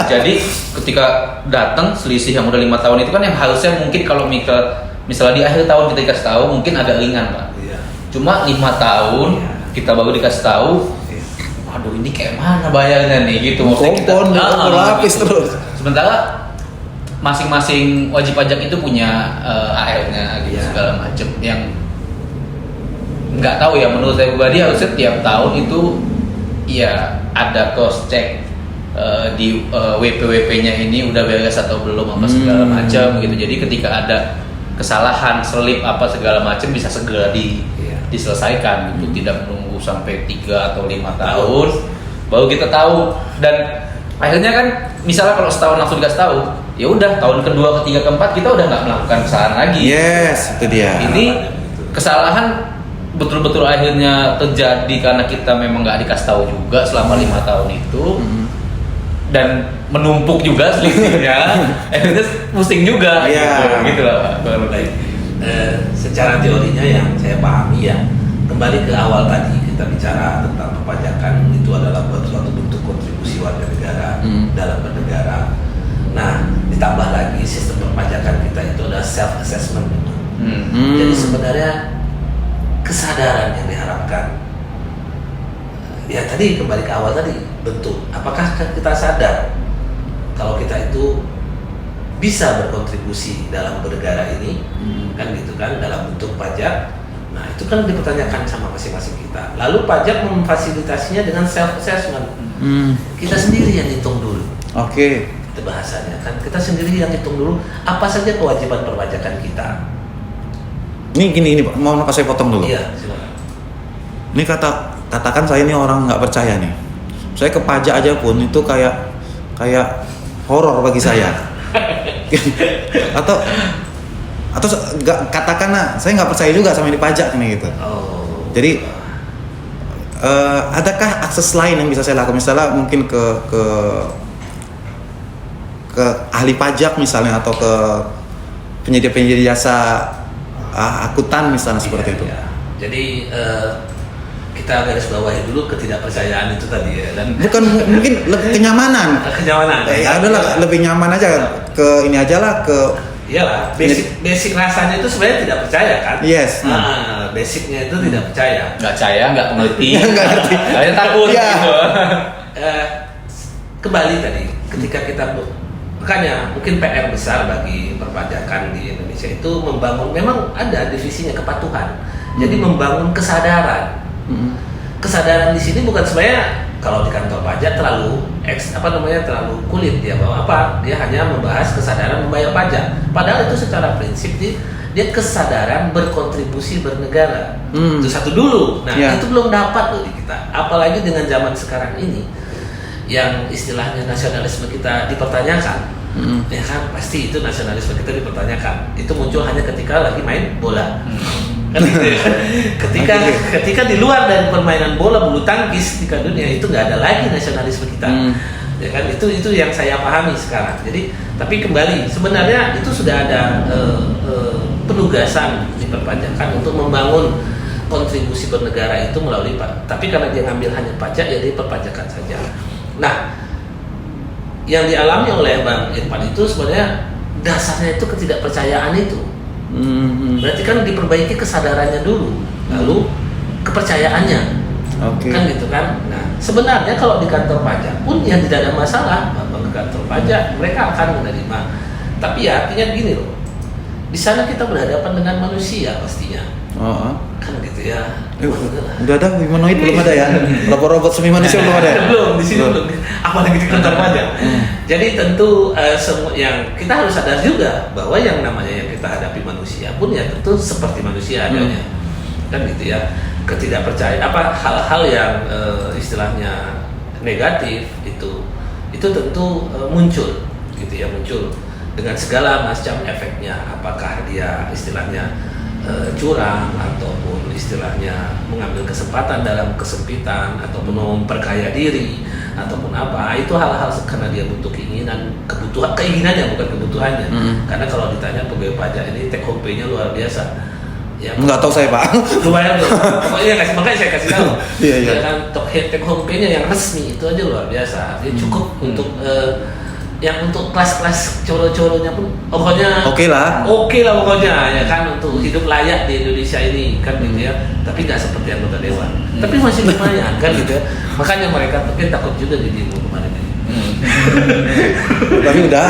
[SPEAKER 4] Jadi ketika datang selisih yang udah 5 tahun itu kan yang harusnya mungkin kalau misalnya di akhir tahun kita dikasih tahu mungkin agak ringan Pak.
[SPEAKER 3] Iya.
[SPEAKER 4] Cuma 5 tahun kita baru dikasih tahu, waduh ini kayak mana bayarnya nih gitu. Maksudnya kita
[SPEAKER 2] lapis
[SPEAKER 4] gitu.
[SPEAKER 2] terus.
[SPEAKER 4] Sementara masing-masing wajib pajak itu punya AR-nya gitu segala macam yang nggak tahu ya, menurut saya pribadi harusnya tiap tahun itu ya ada cross check di WP-WP-nya ini udah beres atau belum apa segala macam gitu. Jadi ketika ada kesalahan selip apa segala macam bisa segera diselesaikan gitu, tidak menunggu sampai 3 atau 5 tahun baru kita tahu. Dan akhirnya kan misalnya kalau setahun langsung dikasih tahu, ya udah tahun kedua, ketiga, keempat kita udah nggak melakukan kesalahan lagi.
[SPEAKER 2] Yes, itu dia.
[SPEAKER 4] Ini kesalahan betul-betul akhirnya terjadi karena kita memang nggak dikasih tahu juga selama 5 tahun itu, dan menumpuk juga selisihnya. Akhirnya pusing juga. Gitu lah Pak.
[SPEAKER 3] Secara teorinya yang saya pahami ya, kembali ke awal tadi kita bicara tentang perpajakan itu adalah suatu bentuk kontribusi warga negara dalam bernegara. Nah, ditambah lagi sistem perpajakan kita itu adalah self assessment. Jadi sebenarnya kesadaran yang diharapkan, ya tadi kembali ke awal tadi, bentuk apakah kita sadar kalau kita itu bisa berkontribusi dalam bernegara ini, kan gitu kan, dalam bentuk pajak. Nah itu kan dipertanyakan sama masing-masing kita. Lalu pajak memfasilitasinya dengan self assessment. Kita sendiri yang hitung dulu.
[SPEAKER 2] Oke.
[SPEAKER 3] Itu bahasanya kan, kita sendiri yang hitung dulu apa saja kewajiban perpajakan kita.
[SPEAKER 2] Ini gini Pak, mau saya potong dulu.
[SPEAKER 3] Iya, silakan.
[SPEAKER 2] Ini katakan saya ini orang nggak percaya nih. Saya ke pajak aja pun itu kayak horor bagi saya. atau katakanlah saya nggak percaya juga sama ini pajak nih gitu. Jadi adakah akses lain yang bisa saya lakukan? Misalnya mungkin ke ahli pajak misalnya, atau ke penyedia jasa akuntan misalnya, seperti itu.
[SPEAKER 3] Ya. Jadi kita garis bawahi dulu ketidakpercayaan itu tadi ya, dan
[SPEAKER 2] bukan mungkin kenyamanan.
[SPEAKER 3] Ya
[SPEAKER 2] adalah lebih nyaman aja ke ini aja lah, ke
[SPEAKER 3] iyalah basic rasanya itu sebenarnya tidak percaya kan.
[SPEAKER 2] Yes.
[SPEAKER 3] Basicnya itu tidak percaya.
[SPEAKER 4] Nggak percaya, nggak mengerti.
[SPEAKER 2] Nggak ngerti.
[SPEAKER 4] Kalian takut gitu.
[SPEAKER 3] Kembali tadi ketika kita makanya mungkin PR besar bagi perpajakan di Indonesia itu membangun, memang ada divisinya kepatuhan. Jadi membangun kesadaran. Kesadaran di sini bukan sebenarnya kalau di kantor pajak terlalu terlalu kulit dia, bahwa dia hanya membahas kesadaran membayar pajak. Padahal itu secara prinsip dia kesadaran berkontribusi bernegara. Itu satu dulu. Nah, itu belum dapat loh di kita. Apalagi dengan zaman sekarang ini yang istilahnya nasionalisme kita dipertanyakan. Ya kan, pasti itu nasionalisme kita dipertanyakan. Itu muncul hanya ketika lagi main bola. Kan gitu ya. Ketika di luar dari permainan bola bulu tangkis di dunia itu nggak ada lagi nasionalisme kita. Ya kan, itu yang saya pahami sekarang. Jadi tapi kembali sebenarnya itu sudah ada penugasan di perpajakan untuk membangun kontribusi bernegara itu melalui tapi karena dia ngambil hanya pajak, ya dia perpajakan saja. Nah, yang dialami oleh Bang Irfan itu sebenarnya dasarnya itu ketidakpercayaan itu. Berarti kan diperbaiki kesadarannya dulu, lalu kepercayaannya. Kan gitu kan. Nah, sebenarnya kalau di kantor pajak pun yang tidak ada masalah, Bang, ke kantor pajak mereka akan menerima. Tapi ya artinya gini loh. Di sana kita berhadapan dengan manusia pastinya. Kan gitu ya.
[SPEAKER 2] Udah ada humanoid belum ada ya? Robot-robot semi manusia belum ada ya?
[SPEAKER 3] Belum, di sini belum. Apalagi di kantor pajak. Jadi tentu yang kita harus sadar juga bahwa yang namanya yang kita hadapi manusia pun ya tentu seperti manusia adanya. Kan gitu ya. Ketidakpercayaan hal-hal yang istilahnya negatif itu tentu muncul gitu ya, muncul dengan segala macam efeknya. Apakah dia istilahnya curang, ataupun istilahnya mengambil kesempatan dalam kesempitan, ataupun memperkaya diri, ataupun apa, itu hal-hal karena dia butuh kebutuhan, keinginannya bukan kebutuhannya. Karena kalau ditanya pegawai pajak ini take home pay-nya luar biasa. Ya,
[SPEAKER 2] nggak tahu saya Pak.
[SPEAKER 3] Lumayan loh. Pokoknya makanya saya kasih tahu.
[SPEAKER 2] Iya.
[SPEAKER 3] Kan take home pay-nya yang resmi itu aja luar biasa. Artinya cukup untuk yang untuk kelas-kelas coro-coronya pun pokoknya
[SPEAKER 2] Oke lah.
[SPEAKER 3] oke lah pokoknya ya kan untuk hidup layak di Indonesia ini kan gitu ya, tapi nggak seperti anggota dewan, tapi masih lumayan kan gitu ya, makanya mereka mungkin takut juga di demo kemarin ini.
[SPEAKER 2] Tapi udah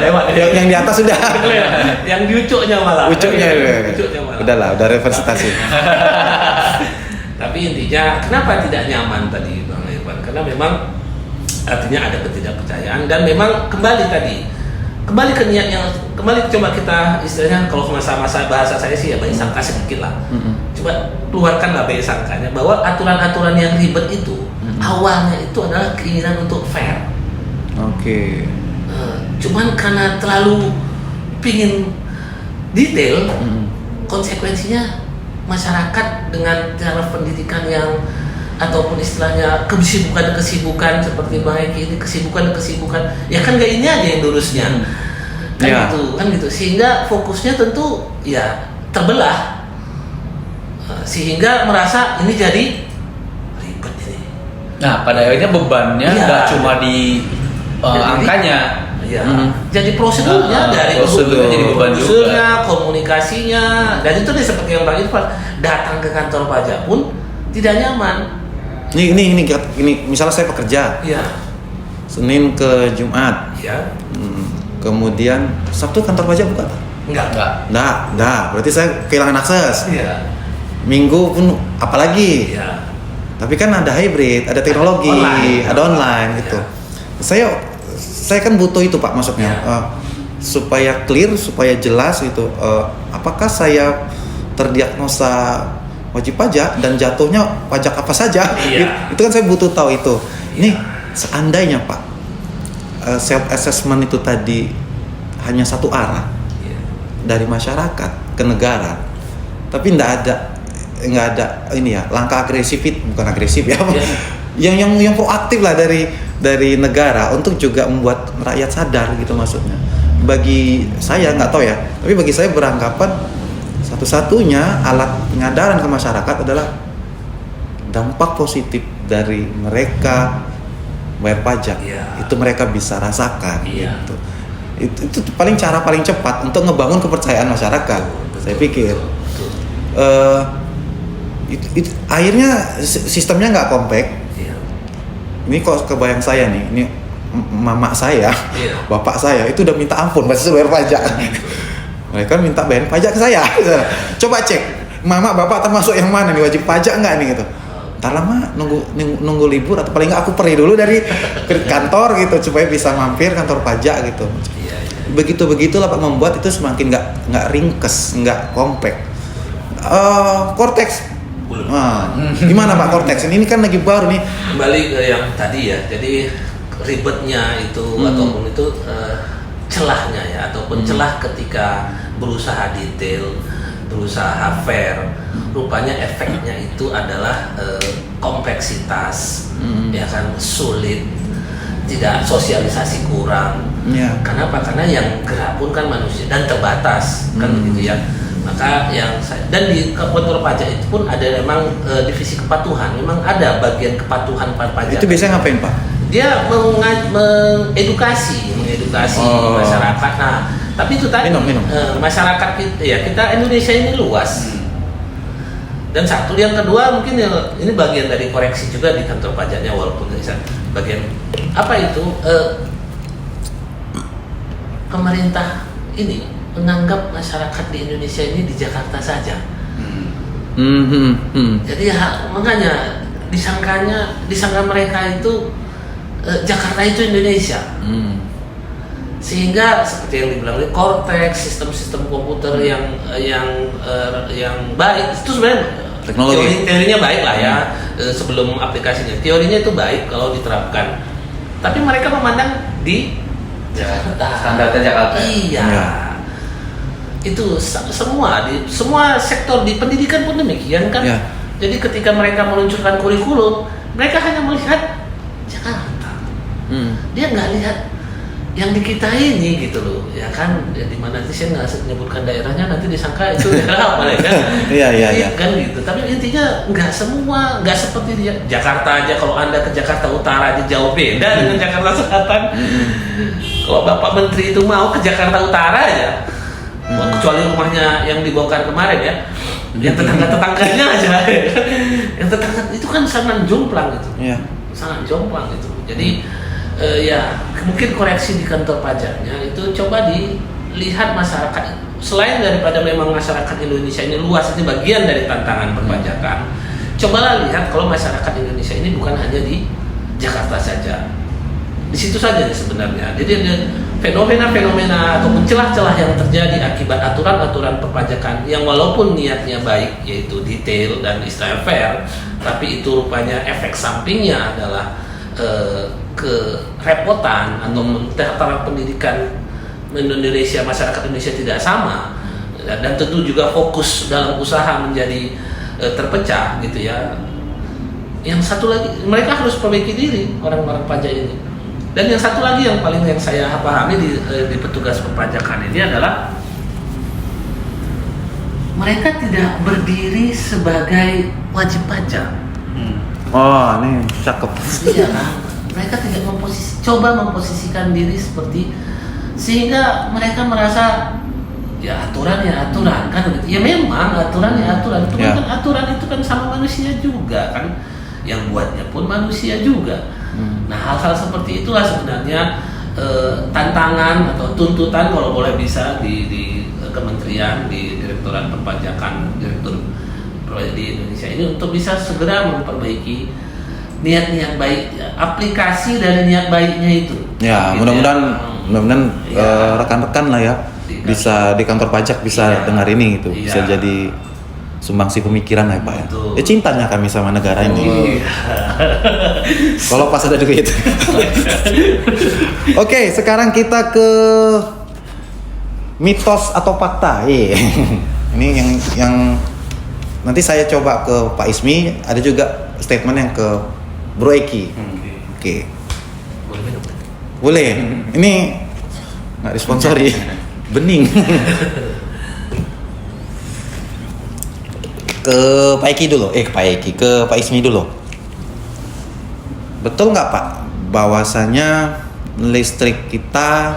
[SPEAKER 3] lewat.
[SPEAKER 2] yang di atas sudah.
[SPEAKER 3] Yang di ucuknya malah.
[SPEAKER 2] Ucuknya
[SPEAKER 3] malah.
[SPEAKER 2] udah lah, udah representasi.
[SPEAKER 3] Tapi intinya kenapa tidak nyaman tadi Bang Irwan? Karena memang artinya ada ketidakpercayaan dan memang kembali ke niat yang kembali coba kita istilahnya kalau masa-masa bahasa saya sih ya baik sangka sedikit lah. Coba keluarkanlah baik sangkanya bahwa aturan-aturan yang ribet itu awalnya itu adalah keinginan untuk fair.
[SPEAKER 2] Oke.
[SPEAKER 3] Cuman karena terlalu pingin detail, konsekuensinya masyarakat dengan cara pendidikan yang ataupun istilahnya kesibukan seperti Bang Eki ini kesibukan ya kan gak ini aja yang lurusnya kan gitu sehingga fokusnya tentu ya terbelah sehingga merasa ini jadi ribet ini.
[SPEAKER 4] Nah pada akhirnya bebannya nggak cuma di angkanya.
[SPEAKER 3] Ya, jadi prosedurnya dari
[SPEAKER 4] prosedurnya jadi beban juga.
[SPEAKER 3] Komunikasinya dan itu nih seperti yang Bang Irfan datang ke kantor pajak pun tidak nyaman.
[SPEAKER 2] Ini misalnya saya pekerja.
[SPEAKER 3] Iya.
[SPEAKER 2] Senin ke Jumat.
[SPEAKER 3] Iya.
[SPEAKER 2] Kemudian Sabtu kantor pajak buka tak? Enggak. Berarti saya kehilangan akses.
[SPEAKER 3] Iya.
[SPEAKER 2] Minggu pun apalagi.
[SPEAKER 3] Iya.
[SPEAKER 2] Tapi kan ada hybrid, ada teknologi, ada online gitu.
[SPEAKER 3] Ya.
[SPEAKER 2] Saya kan butuh itu Pak maksudnya. Supaya clear, supaya jelas gitu. Apakah saya terdiagnosa wajib pajak dan jatuhnya pajak apa saja?
[SPEAKER 3] Iya.
[SPEAKER 2] Itu kan saya butuh tahu itu. Ini seandainya Pak self assessment itu tadi hanya satu arah dari masyarakat ke negara, tapi nggak ada ini ya langkah bukan agresif ya, yang proaktif lah dari negara untuk juga membuat rakyat sadar gitu maksudnya. Bagi saya nggak tahu ya, tapi bagi saya beranggapan satu-satunya alat penyadaran ke masyarakat adalah dampak positif dari mereka bayar pajak. Itu mereka bisa rasakan. Gitu. Itu cara paling cepat untuk ngebangun kepercayaan masyarakat. Saya pikir. Itu akhirnya sistemnya nggak kompak. Ini kok kebayang saya nih, ini mama saya, bapak saya itu udah minta ampun pas bayar pajak. Mereka minta bayar pajak ke saya. Coba cek, mama bapak termasuk yang mana nih, wajib pajak nggak nih gitu. Ntar lama nunggu libur atau paling nggak aku pergi dulu dari kantor gitu supaya bisa mampir kantor pajak gitu. Begitulah Pak membuat itu semakin nggak ringkes, nggak kompak. Cortex. Gimana Pak Cortex? Ini kan lagi baru nih.
[SPEAKER 3] Kembali ke yang tadi ya. Jadi ribetnya itu ataupun itu celahnya ya ataupun celah ketika berusaha detail, berusaha fair, rupanya efeknya itu adalah kompleksitas, ya kan sulit, tidak sosialisasi kurang. Kenapa? Karena yang gerak pun kan manusia dan terbatas kan begitu ya. Maka dan di kantor pajak itu pun ada memang divisi kepatuhan, memang ada bagian kepatuhan pajak.
[SPEAKER 2] Itu biasanya ngapain Pak?
[SPEAKER 3] Dia mengedukasi masyarakat. Nah, tapi itu tadi masyarakat kita Indonesia ini luas. Dan satu yang kedua mungkin ini bagian dari koreksi juga di kantor pajaknya walaupun bagian apa itu pemerintah ini menganggap masyarakat di Indonesia ini di Jakarta saja. Jadi makanya disangka mereka itu Jakarta itu Indonesia. Sehingga seperti yang dibilang oleh Cortex, sistem-sistem komputer yang baik itu sebenarnya teorinya baik lah ya. Sebelum aplikasinya teorinya itu baik kalau diterapkan. Tapi mereka memandang di Jakarta.
[SPEAKER 4] Standarnya Jakarta.
[SPEAKER 3] Iya. Itu semua sektor di pendidikan pun demikian kan. Jadi ketika mereka meluncurkan kurikulum, mereka hanya melihat Jakarta. Dia nggak lihat yang di kita ini gitu loh, ya kan, ya, di mana sih saya nggak menyebutkan daerahnya nanti disangka itu daerah apa ya kan? Iya kan gitu. Tapi intinya nggak seperti di Jakarta aja. Kalau Anda ke Jakarta Utara aja jauh beda dengan Jakarta Selatan. Kalau Bapak Menteri itu mau ke Jakarta Utara ya, kecuali rumahnya yang dibongkar kemarin ya, yang tetangga-tetangganya aja, yang tetangga itu kan sangat jomplang itu, sangat jomplang itu. Jadi ya mungkin koreksi di kantor pajaknya itu coba dilihat masyarakat, selain daripada memang masyarakat Indonesia ini luas, ini bagian dari tantangan perpajakan. Cobalah lihat kalau masyarakat Indonesia ini bukan hanya di Jakarta saja, di situ saja sebenarnya. Jadi ada fenomena-fenomena atau celah-celah yang terjadi akibat aturan-aturan perpajakan yang walaupun niatnya baik, yaitu detail dan istilahnya fair, tapi itu rupanya efek sampingnya adalah kerepotan atau taraf pendidikan Indonesia, masyarakat Indonesia tidak sama, dan tentu juga fokus dalam usaha menjadi terpecah gitu ya. Yang satu lagi, mereka harus perbaiki diri orang-orang pajak ini. Dan yang satu lagi yang paling yang saya pahami di petugas perpajakan ini adalah mereka tidak berdiri sebagai wajib pajak.
[SPEAKER 2] Oh, ini cakep.
[SPEAKER 3] Iya kan? Mereka tidak coba memposisikan diri seperti, sehingga mereka merasa ya aturan kan. Ya memang aturan itu kan aturan itu kan sama manusia juga kan, yang buatnya pun manusia juga. Nah, hal-hal seperti itulah sebenarnya tantangan atau tuntutan kalau boleh bisa di kementerian, di Direktorat Perpajakan, Direktur di Indonesia ini untuk bisa segera memperbaiki niat-niat baik, aplikasi dari niat baiknya itu.
[SPEAKER 2] Ya, mudah-mudahan rekan-rekan lah ya bisa di kantor pajak bisa dengar ini gitu, bisa jadi sumbangsi pemikiran ya Pak ya. Ya cintanya kami sama negara ini. Kalau pas ada duit. Oke, sekarang kita ke mitos atau fakta. Ini yang nanti saya coba ke Pak Ismi, ada juga statement yang ke Bro Eki. Oke. Boleh. Ini nggak disponsori. Bening. Ke Pak Eki dulu. Ke Pak Ismi dulu. Betul nggak Pak, bahwasanya listrik kita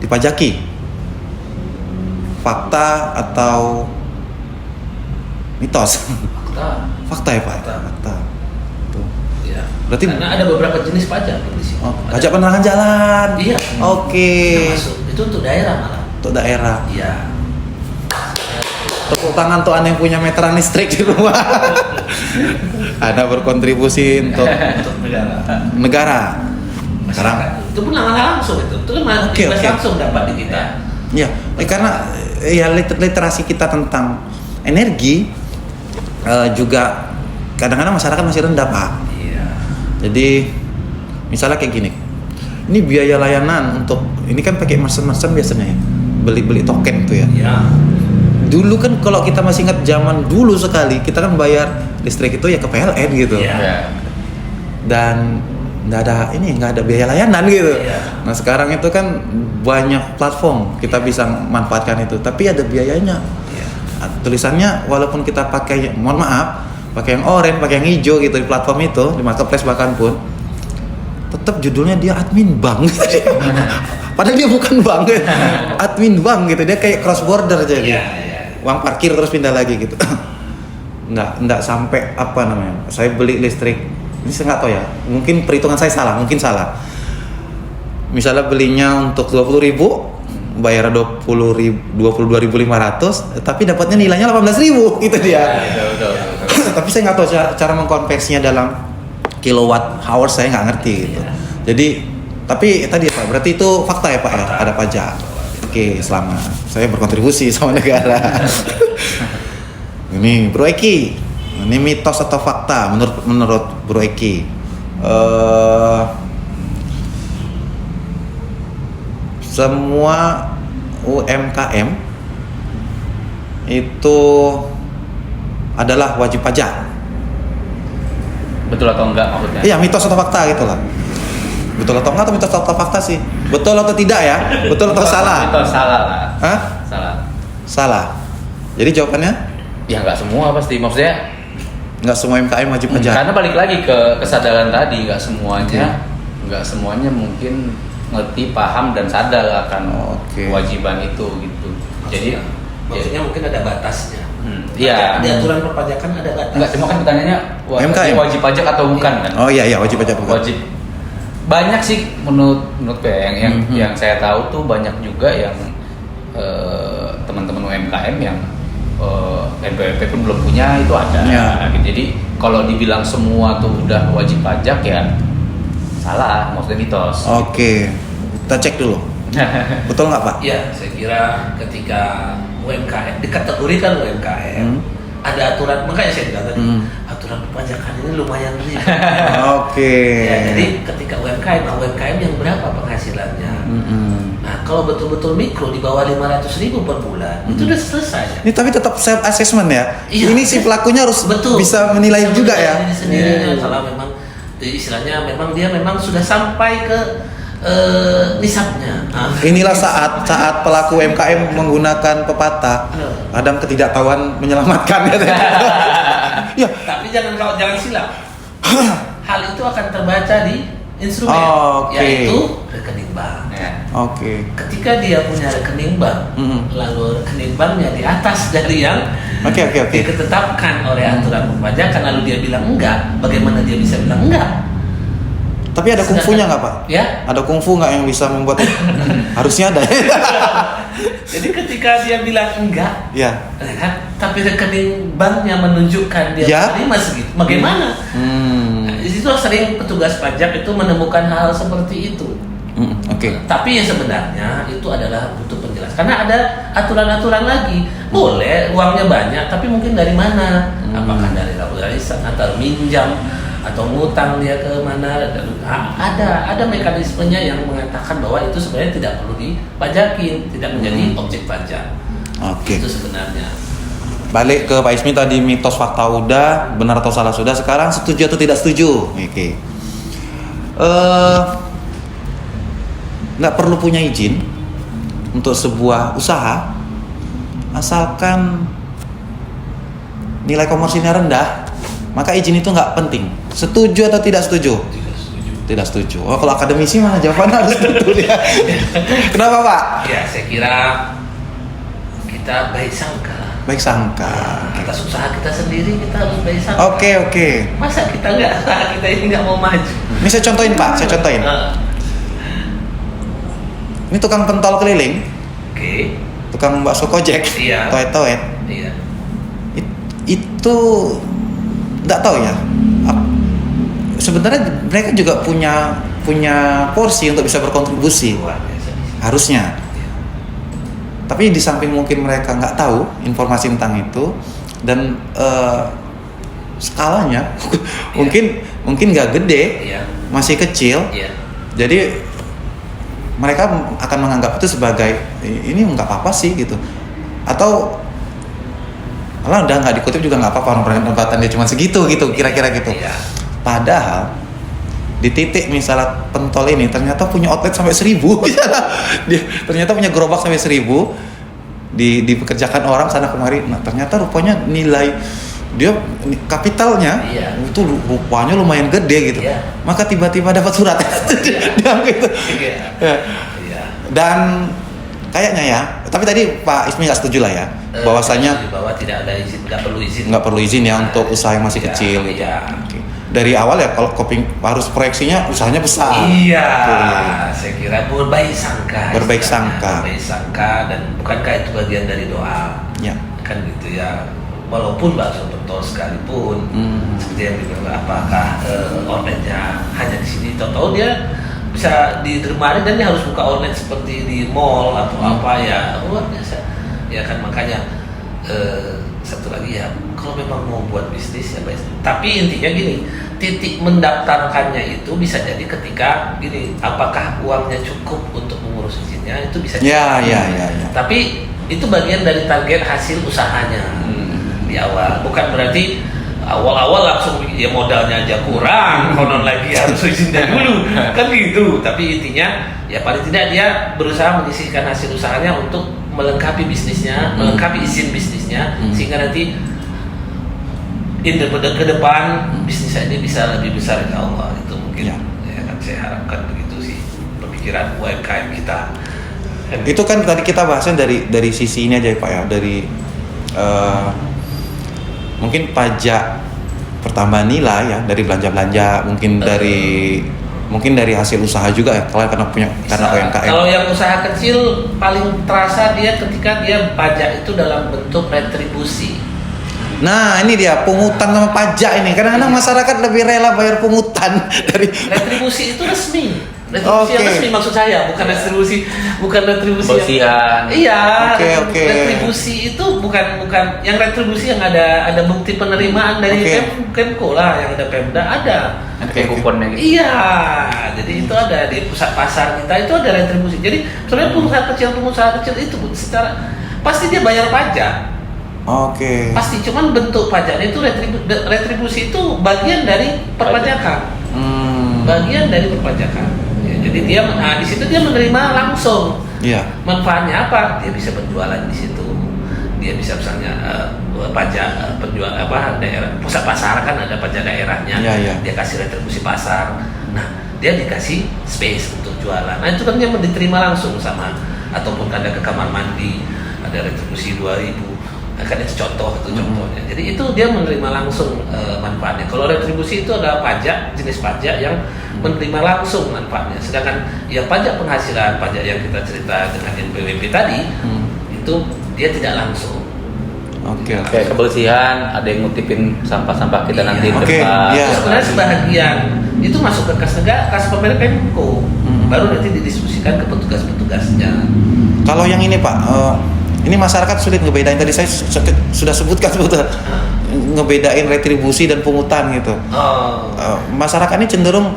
[SPEAKER 2] dipajaki? Fakta atau mitos? Fakta ya Pak. Fakta. Tuh.
[SPEAKER 3] Ya.
[SPEAKER 2] Berarti
[SPEAKER 3] karena ada beberapa jenis pajak di sini.
[SPEAKER 2] Pajak penerangan jalan.
[SPEAKER 3] Iya.
[SPEAKER 2] Oke.
[SPEAKER 3] Itu untuk daerah malah.
[SPEAKER 2] Untuk daerah.
[SPEAKER 3] Iya.
[SPEAKER 2] Tepuk tangan tuh yang punya meteran listrik di rumah. Ada berkontribusi untuk negara. Sekarang
[SPEAKER 3] itu pun langsung itu kan langsung dapat di kita.
[SPEAKER 2] Ya, karena ya literasi kita tentang energi juga kadang-kadang masyarakat masih rendah Pak.
[SPEAKER 3] Iya.
[SPEAKER 2] Jadi misalnya kayak gini, ini biaya layanan untuk ini kan pakai merchant biasanya ya, beli token tuh ya.
[SPEAKER 3] Iya.
[SPEAKER 2] Dulu kan kalau kita masih ingat zaman dulu sekali, kita kan bayar listrik itu ya ke PLN gitu.
[SPEAKER 3] Iya.
[SPEAKER 2] Dan nggak ada biaya layanan gitu.
[SPEAKER 3] Iya.
[SPEAKER 2] Nah sekarang itu kan banyak platform kita bisa manfaatkan itu, tapi ada biayanya.
[SPEAKER 3] Iya.
[SPEAKER 2] Tulisannya walaupun kita pakai, mohon maaf, pakai yang oranye, pakai yang hijau gitu di platform itu, di marketplace bahkan pun, tetap judulnya dia admin bank. Padahal dia bukan bank, admin bank gitu, dia kayak cross border aja gitu. Uang parkir terus pindah lagi gitu. Nggak sampai apa namanya, saya beli listrik, ini saya nggak tahu ya, mungkin perhitungan saya salah, mungkin salah. Misalnya belinya untuk 20.000, bayar 22.500, tapi dapatnya nilainya 18.000 gitu dia.
[SPEAKER 4] Betul.
[SPEAKER 2] Tapi saya nggak tahu cara mengkonversinya dalam kilowatt hour, saya nggak ngerti gitu. Jadi tapi tadi Pak, berarti itu fakta ya Pak ya, ada pajak. Oke, selamat. Saya berkontribusi sama negara. Ini Bro Eki, ini mitos atau fakta menurut Bro Eki? Semua UMKM itu adalah wajib pajak.
[SPEAKER 4] Betul atau enggak maksudnya?
[SPEAKER 2] Iya, mitos atau fakta gitu lah. Betul atau enggak, atau mitos atau fakta sih? Betul atau tidak ya? Betul atau salah?
[SPEAKER 4] Itu salah lah.
[SPEAKER 2] Hah? Salah. Jadi jawabannya?
[SPEAKER 4] Ya nggak semua pasti, maksudnya
[SPEAKER 2] Nggak semua UMKM wajib pajak.
[SPEAKER 4] karena balik lagi ke kesadaran tadi, nggak semuanya nggak semuanya mungkin ngerti, paham dan sadar akan kewajiban itu gitu. Jadi
[SPEAKER 3] maksudnya mungkin ada batasnya.
[SPEAKER 4] Iya.
[SPEAKER 3] Di aturan perpajakan ada batas.
[SPEAKER 4] Enggak, cuma kan pertanyaannya
[SPEAKER 2] MKM.
[SPEAKER 4] wajib pajak atau bukan kan?
[SPEAKER 2] Oh iya wajib pajak bukan.
[SPEAKER 4] Wajib. Banyak sih menurut saya yang saya tahu tuh banyak juga yang teman-teman UMKM yang NPWP pun belum punya itu ada.
[SPEAKER 2] Ya.
[SPEAKER 4] Jadi kalau dibilang semua tuh udah wajib pajak ya salah, maksudnya mitos.
[SPEAKER 2] Oke. Kita cek dulu. Betul nggak Pak?
[SPEAKER 3] Ya, saya kira ketika UMKM dikategorikan UMKM ada aturan, makanya saya bilang tadi aturan perpajakan ini lumayan ribet.
[SPEAKER 2] Oke.
[SPEAKER 3] Ya, jadi ketika UMKM yang berapa penghasilannya? Nah, kalau betul-betul mikro di bawah 500.000 per bulan itu udah selesai.
[SPEAKER 2] Ini tapi tetap self assessment ya.
[SPEAKER 3] Iya.
[SPEAKER 2] Ini si pelakunya harus bisa menilai juga ya.
[SPEAKER 3] Diri sendirinya, kalau memang istilahnya memang dia sudah sampai ke nisabnya.
[SPEAKER 2] Inilah saat pelaku UMKM menggunakan pepatah Adam ketidaktahuan menyelamatkan ya. Ya.
[SPEAKER 3] Tapi jangan silap. Hal itu akan terbaca di instrumen, yaitu rekening bank.
[SPEAKER 2] Oke.
[SPEAKER 3] Ketika dia punya rekening bank, lalu rekening banknya di atas dari yang ditetapkan oleh aturan perpajakan, lalu dia bilang enggak, bagaimana dia bisa bilang enggak?
[SPEAKER 2] Tapi ada kungfunya nggak Pak?
[SPEAKER 3] Ya.
[SPEAKER 2] Ada kungfu nggak yang bisa membuat? Harusnya ada.
[SPEAKER 3] Jadi ketika dia bilang enggak,
[SPEAKER 2] Ya.
[SPEAKER 3] kan? Tapi rekening banknya menunjukkan dia menerima segitu, bagaimana? Nah, di situ sering petugas pajak itu menemukan hal seperti itu.
[SPEAKER 2] Oke.
[SPEAKER 3] Tapi yang sebenarnya itu adalah butuh penjelasan. Karena ada aturan-aturan lagi. Boleh uangnya banyak, tapi mungkin dari mana? Apakah dari arisan atau minjam atau ngutang dia ke mana? Ada mekanismenya yang mengatakan bahwa itu sebenarnya tidak perlu dipajakin, tidak menjadi objek pajak.
[SPEAKER 2] Oke.
[SPEAKER 3] Itu sebenarnya.
[SPEAKER 2] Balik ke Pak Ismi tadi, mitos fakta udah, benar atau salah sudah. Sekarang setuju atau tidak setuju? Oke. Nggak perlu punya izin untuk sebuah usaha asalkan nilai komersilnya rendah, maka izin itu nggak penting. Setuju atau tidak setuju? Tidak setuju. Oh, kalau akademisi mana jawabannya harus betul ya. Kenapa Pak?
[SPEAKER 3] Ya, saya kira kita baik sangka.
[SPEAKER 2] Baik sangka.
[SPEAKER 3] Atas usaha kita sendiri kita harus baik sangka.
[SPEAKER 2] Oke.
[SPEAKER 3] Masa kita ini nggak mau maju?
[SPEAKER 2] Ini saya contohin Pak, Ini tukang pentol keliling, tukang bakso kojek, toet-toet.
[SPEAKER 3] Iya.
[SPEAKER 2] Itu nggak tahu ya. Sebenarnya mereka juga punya porsi untuk bisa berkontribusi, harusnya. Tapi di samping mungkin mereka nggak tahu informasi tentang itu dan skalanya mungkin nggak gede, masih kecil. Jadi mereka akan menganggap itu sebagai ini nggak apa-apa sih gitu, atau malah udah nggak dikutip juga nggak apa-apa, orang pendapatan dia cuma segitu gitu, kira-kira gitu. Padahal di titik misalnya pentol ini ternyata punya outlet sampai 1.000 dia ternyata punya gerobak sampai 1.000 dipekerjakan orang sana kemari. Nah ternyata rupanya nilai dia kapitalnya itu rupanya lumayan gede gitu. Maka tiba-tiba dapat surat gitu. Dan kayaknya ya, tapi tadi Pak Ismi nggak setuju lah ya, bahwasanya
[SPEAKER 3] bahwa tidak ada izin,
[SPEAKER 2] nggak perlu izin ya untuk usaha yang masih kecil gitu. Dari awal ya kalau Koping harus proyeksinya usahanya besar.
[SPEAKER 3] Saya kira berbaik sangka dan bukankah itu bagian dari doa? Kan gitu ya. Walaupun bakso pentol sekalipun, seperti yang dibilang, apakah outletnya hanya di sini? Tahu dia bisa di lemari dan dia harus buka outlet seperti di mall atau apa ya, luar biasa. Ya kan, makanya satu lagi ya, kalau memang mau buat bisnis ya baik. Tapi intinya gini, titik mendaftarkannya itu bisa jadi ketika gini, apakah uangnya cukup untuk mengurus izinnya, itu bisa jadi. Tapi itu bagian dari target hasil usahanya di awal. Bukan berarti awal-awal langsung ya modalnya aja kurang, konon lagi harus izinnya dulu, kan gitu. Tapi intinya ya paling tidak dia berusaha menyisihkan hasil usahanya untuk melengkapi bisnisnya, melengkapi izin bisnisnya, sehingga nanti ke depan bisnis ini bisa lebih besar, insya Allah. Itu mungkin ya kan, saya harapkan begitu sih pemikiran UMKM kita.
[SPEAKER 2] Itu kan tadi kita bahasnya dari sisi ini aja ya Pak ya, dari mungkin pajak pertambahan nilai ya, dari belanja mungkin dari hasil usaha juga ya, karena UMKM.
[SPEAKER 3] Kalau yang usaha kecil paling terasa dia ketika dia pajak itu dalam bentuk retribusi.
[SPEAKER 2] Nah ini dia pungutan sama pajak ini. Kadang-kadang masyarakat lebih rela bayar pungutan dari
[SPEAKER 3] Retribusi itu resmi. Retribusi yang resmi maksud saya, bukan retribusi
[SPEAKER 4] Kebersihan.
[SPEAKER 3] Iya.
[SPEAKER 2] Oke.
[SPEAKER 3] Retribusi itu bukan yang retribusi yang ada bukti penerimaan dari Kemko lah, yang ada Pemda ada.
[SPEAKER 4] Kayak kuponnya gitu.
[SPEAKER 3] Iya, jadi itu ada di pusat pasar kita itu ada retribusi. Jadi sebenarnya pengusaha kecil itu secara pasti dia bayar pajak.
[SPEAKER 2] Oke.
[SPEAKER 3] Pasti, cuman bentuk pajaknya itu retribusi itu bagian dari perpajakan. Bagian dari perpajakan. Ya, jadi dia di situ dia menerima langsung.
[SPEAKER 2] Iya.
[SPEAKER 3] Manfaatnya apa? Dia bisa berjualan di situ. Dia bisa misalnya pajak penjual daerah pusat pasar kan ada pajak daerahnya.
[SPEAKER 2] Iya.
[SPEAKER 3] Dia kasih retribusi pasar. Nah, dia dikasih space untuk jualan. Nah, itu kan dia diterima langsung sama, ataupun ada ke kamar mandi ada retribusi 2.000. Kan itu contohnya. Jadi itu dia menerima langsung manfaatnya. Kalau retribusi itu adalah pajak, jenis pajak yang menerima langsung manfaatnya. Sedangkan yang pajak penghasilan, pajak yang kita cerita dengan NPWP tadi, itu dia tidak langsung.
[SPEAKER 2] Oke.
[SPEAKER 4] Kayak kebersihan, ada yang ngutipin sampah-sampah kita nanti
[SPEAKER 2] Oke,
[SPEAKER 4] depan.
[SPEAKER 2] iya.
[SPEAKER 3] Sebenarnya sebahagian itu masuk ke kas negara, kas pemerintah Pemko. Baru nanti didiskusikan ke petugas-petugasnya.
[SPEAKER 2] Kalau yang ini Pak, ini masyarakat sulit ngebedain, tadi saya sudah sebutkan sebetulnya ngebedain retribusi dan pungutan gitu. Masyarakat ini cenderung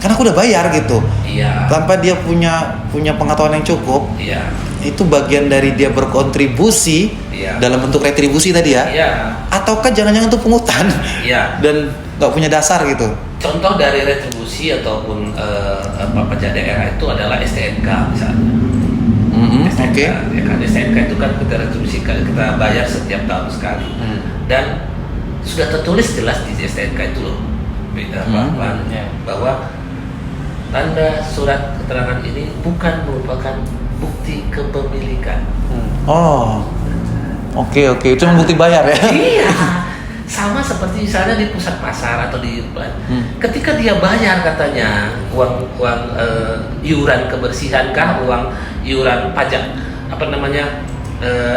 [SPEAKER 2] karena aku udah bayar gitu.
[SPEAKER 3] Iya.
[SPEAKER 2] Tanpa dia punya pengetahuan yang cukup.
[SPEAKER 3] Iya.
[SPEAKER 2] Itu bagian dari dia berkontribusi dalam bentuk retribusi tadi ya.
[SPEAKER 3] Iya.
[SPEAKER 2] Ataukah jangan-jangan itu pungutan?
[SPEAKER 3] Iya.
[SPEAKER 2] Dan nggak punya dasar gitu.
[SPEAKER 3] Contoh dari retribusi ataupun pajak daerah itu adalah STNK misalnya.
[SPEAKER 2] Oke.
[SPEAKER 3] Ya kan STNK itu kan kita retribusi, kita bayar setiap tahun sekali. Dan sudah tertulis jelas di STNK itu loh, bahwa tanda surat keterangan ini bukan merupakan bukti kepemilikan.
[SPEAKER 2] Oke. Itu bukti bayar ya?
[SPEAKER 3] Iya. Sama seperti misalnya di pusat pasar atau di ketika dia bayar katanya uang iuran kebersihan kah, uang iuran pajak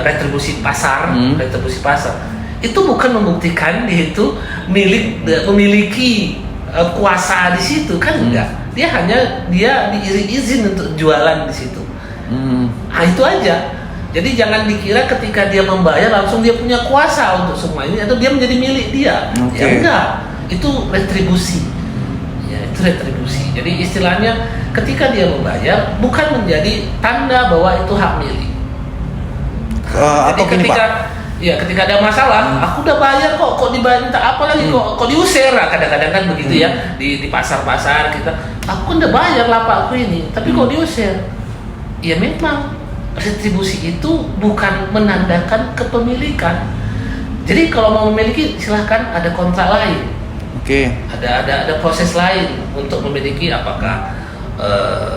[SPEAKER 3] retribusi pasar, itu bukan membuktikan dia itu memiliki kuasa di situ kan, enggak. Dia hanya izin untuk jualan di situ. Nah, itu aja. Jadi jangan dikira ketika dia membayar langsung dia punya kuasa untuk semua ini atau dia menjadi milik dia. Ya enggak, itu retribusi. Ya, itu retribusi. Jadi istilahnya ketika dia membayar bukan menjadi tanda bahwa itu hak milik. Jadi ketika ada masalah, aku udah bayar kok diminta apa lagi kok diusir lah, kadang-kadang kan begitu ya di pasar-pasar kita. Aku udah bayar lapak aku ini, tapi kok diusir? Ya memang retribusi itu bukan menandakan kepemilikan. Jadi kalau mau memiliki silahkan ada kontrak lain. Ada proses lain untuk memiliki, apakah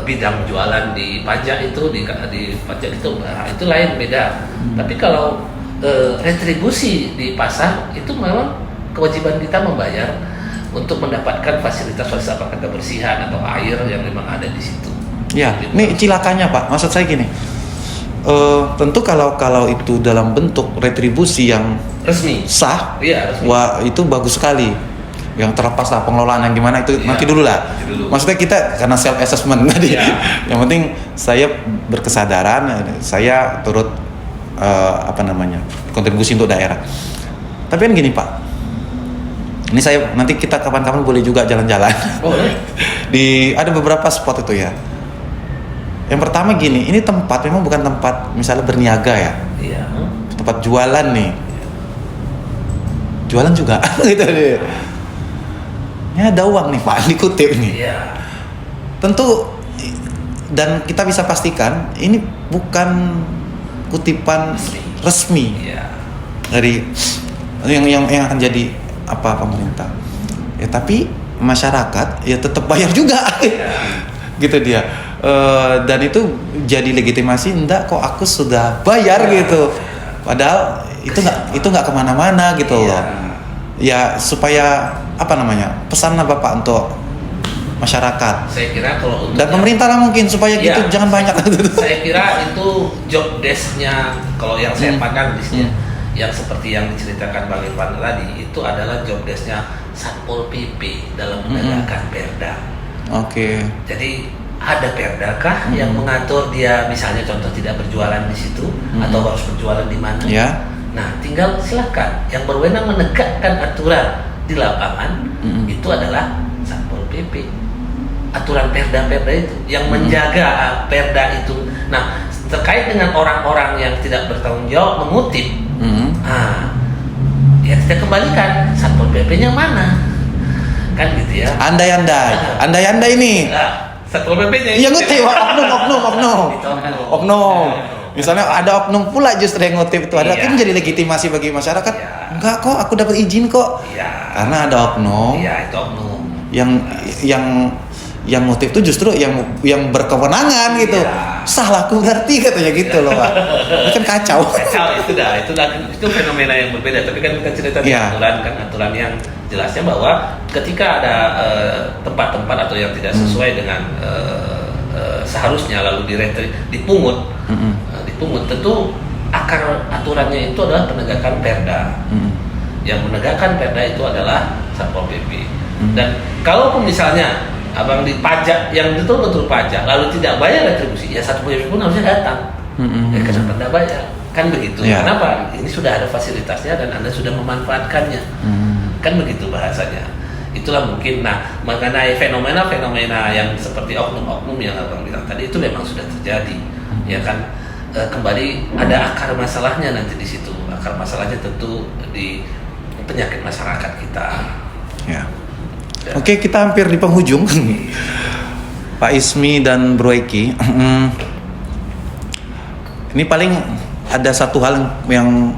[SPEAKER 3] bidang jualan di pajak itu di pajak itu lain beda. Tapi kalau retribusi di pasar itu memang kewajiban kita membayar untuk mendapatkan fasilitas apakah kebersihan atau air yang memang ada di situ.
[SPEAKER 2] Ya, ini cilakannya Pak. Maksud saya gini. Tentu kalau itu dalam bentuk retribusi yang
[SPEAKER 3] resmi
[SPEAKER 2] sah,
[SPEAKER 3] resmi.
[SPEAKER 2] Wah itu bagus sekali. Yang terlepas lah pengelolaan yang gimana itu nanti dulu lah. Maksudnya kita karena self assessment tadi. Yang penting saya berkesadaran, saya turut kontribusi untuk daerah. Tapi kan gini Pak, ini saya nanti kita kapan-kapan boleh juga jalan-jalan. Ada beberapa spot itu ya. Yang pertama gini, ini tempat memang bukan tempat misalnya berniaga ya.
[SPEAKER 3] Iya.
[SPEAKER 2] Tempat jualan nih. Jualan juga gitu deh. Ya ada uang nih Pak, dikutip nih.
[SPEAKER 3] Iya.
[SPEAKER 2] Tentu dan kita bisa pastikan ini bukan kutipan resmi.
[SPEAKER 3] Iya.
[SPEAKER 2] Dari yang akan jadi pemerintah. Ya tapi masyarakat ya tetap bayar juga. Gitu dia. Dan itu jadi legitimasi, enggak kok aku sudah bayar gitu. Padahal itu nggak kemana-mana gitu loh. Ya supaya apa namanya, pesan Bapak untuk masyarakat.
[SPEAKER 3] Saya kira kalau untuk
[SPEAKER 2] dan pemerintah lah mungkin supaya gitu jangan banyak.
[SPEAKER 3] Saya kira itu job desk-nya kalau yang saya pandang di sini yang seperti yang diceritakan Bang Irfan tadi itu adalah job desk-nya Satpol PP dalam menegakkan perda.
[SPEAKER 2] Oke.
[SPEAKER 3] Jadi ada perdakah yang mengatur dia misalnya contoh tidak berjualan di situ atau harus berjualan di mana?
[SPEAKER 2] Ya.
[SPEAKER 3] Nah, tinggal silakan yang berwenang menegakkan aturan di lapangan itu adalah Satpol PP. Aturan perda-perda itu yang menjaga perda itu. Nah, terkait dengan orang-orang yang tidak bertanggung jawab mengutip, ya kita kembalikan Satpol PP-nya mana? Kan gitu ya.
[SPEAKER 2] Andai-andai ini.
[SPEAKER 3] Satpol PP-nya.
[SPEAKER 2] Iya ngutip, oknum. Misalnya ada oknum pula justru yang ngutip itu, ada kan jadi legitimasi bagi masyarakat. Enggak kok, aku dapat izin kok. Karena ada oknum.
[SPEAKER 3] Iya, itu oknum.
[SPEAKER 2] Yang ngutip itu justru yang berkewenangan gitu. Salah aku berarti katanya gitu loh, Pak. Ini kan kacau.
[SPEAKER 3] Itu fenomena yang berbeda. Tapi kan kita cerita di aturan yang jelasnya bahwa ketika ada tempat-tempat atau yang tidak sesuai dengan seharusnya lalu dipungut, tentu akar aturannya itu adalah penegakan perda. Yang menegakkan perda itu adalah Satpol PP. Dan kalaupun misalnya abang dipajak yang betul-betul pajak lalu tidak bayar retribusi, ya Satpol PP pun harusnya datang. Kenapa tidak bayar? Kan begitu. Kenapa? Ini sudah ada fasilitasnya dan Anda sudah memanfaatkannya. Kan begitu bahasanya. Itulah mungkin. Nah, mengenai fenomena-fenomena yang seperti oknum-oknum yang abang bilang tadi itu memang sudah terjadi. Ya kan, kembali ada akar masalahnya nanti di situ. Akar masalahnya tentu di penyakit masyarakat kita.
[SPEAKER 2] Ya. Oke, kita hampir di penghujung. Pak Ismi dan Bro Eki. Ini paling ada satu hal yang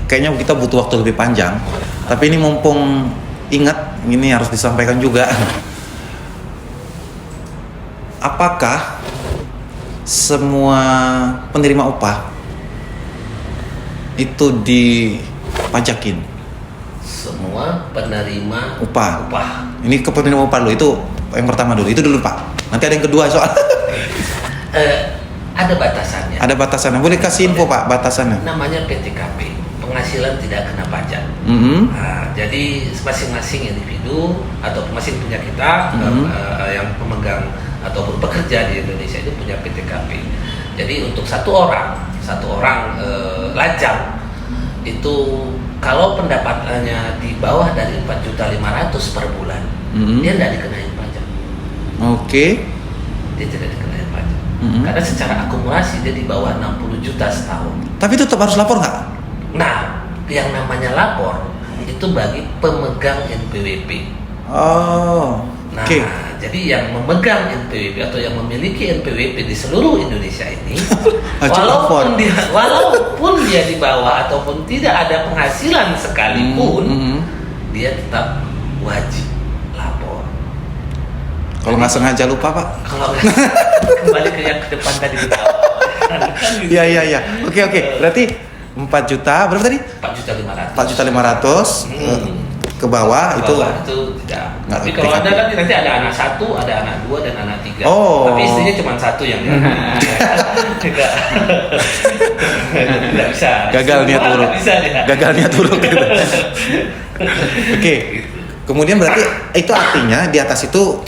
[SPEAKER 2] kayaknya kita butuh waktu lebih panjang. Tapi ini mumpung ingat, ini harus disampaikan juga. Apakah semua penerima upah itu dipajakin?
[SPEAKER 3] Semua penerima
[SPEAKER 2] upah. Ini ke penerima upah dulu, itu yang pertama dulu. Itu dulu Pak. Nanti ada yang kedua soal.
[SPEAKER 3] Ada batasannya.
[SPEAKER 2] Ada batasannya. Boleh kasih info Pak batasannya?
[SPEAKER 3] Namanya PTKP, penghasilan tidak kena pajak. Jadi masing-masing individu atau masing punya kita yang pemegang ataupun pekerja di Indonesia itu punya PTKP. Jadi untuk satu orang lajang itu kalau pendapatannya di bawah dari 4.500.000 per bulan, dia tidak dikenain pajak.
[SPEAKER 2] Oke.
[SPEAKER 3] Dia tidak dikenain pajak. Karena secara akumulasi dia di bawah 60 juta setahun.
[SPEAKER 2] Tapi tetap harus lapor nggak?
[SPEAKER 3] Nah, yang namanya lapor itu bagi pemegang NPWP.
[SPEAKER 2] Oh.
[SPEAKER 3] Nah,
[SPEAKER 2] okay.
[SPEAKER 3] Jadi yang memegang NPWP atau yang memiliki NPWP di seluruh Indonesia ini, walaupun dia di bawah ataupun tidak ada penghasilan sekalipun, dia tetap wajib lapor.
[SPEAKER 2] Kalau nggak sengaja lupa Pak?
[SPEAKER 3] Kalau kembali ke yang ke depan tadi kita.
[SPEAKER 2] Iya. Oke. Berarti 4 juta berapa tadi?
[SPEAKER 3] 4.500.000.
[SPEAKER 2] Ke bawah itu
[SPEAKER 3] tidak. Tapi kalau ada kan nanti ada anak 1, ada anak 2 dan anak 3. Tapi istrinya cuma 1 yang tidak bisa.
[SPEAKER 2] Gagal niat buruk. Gitu. Oke. Kemudian berarti itu artinya di atas itu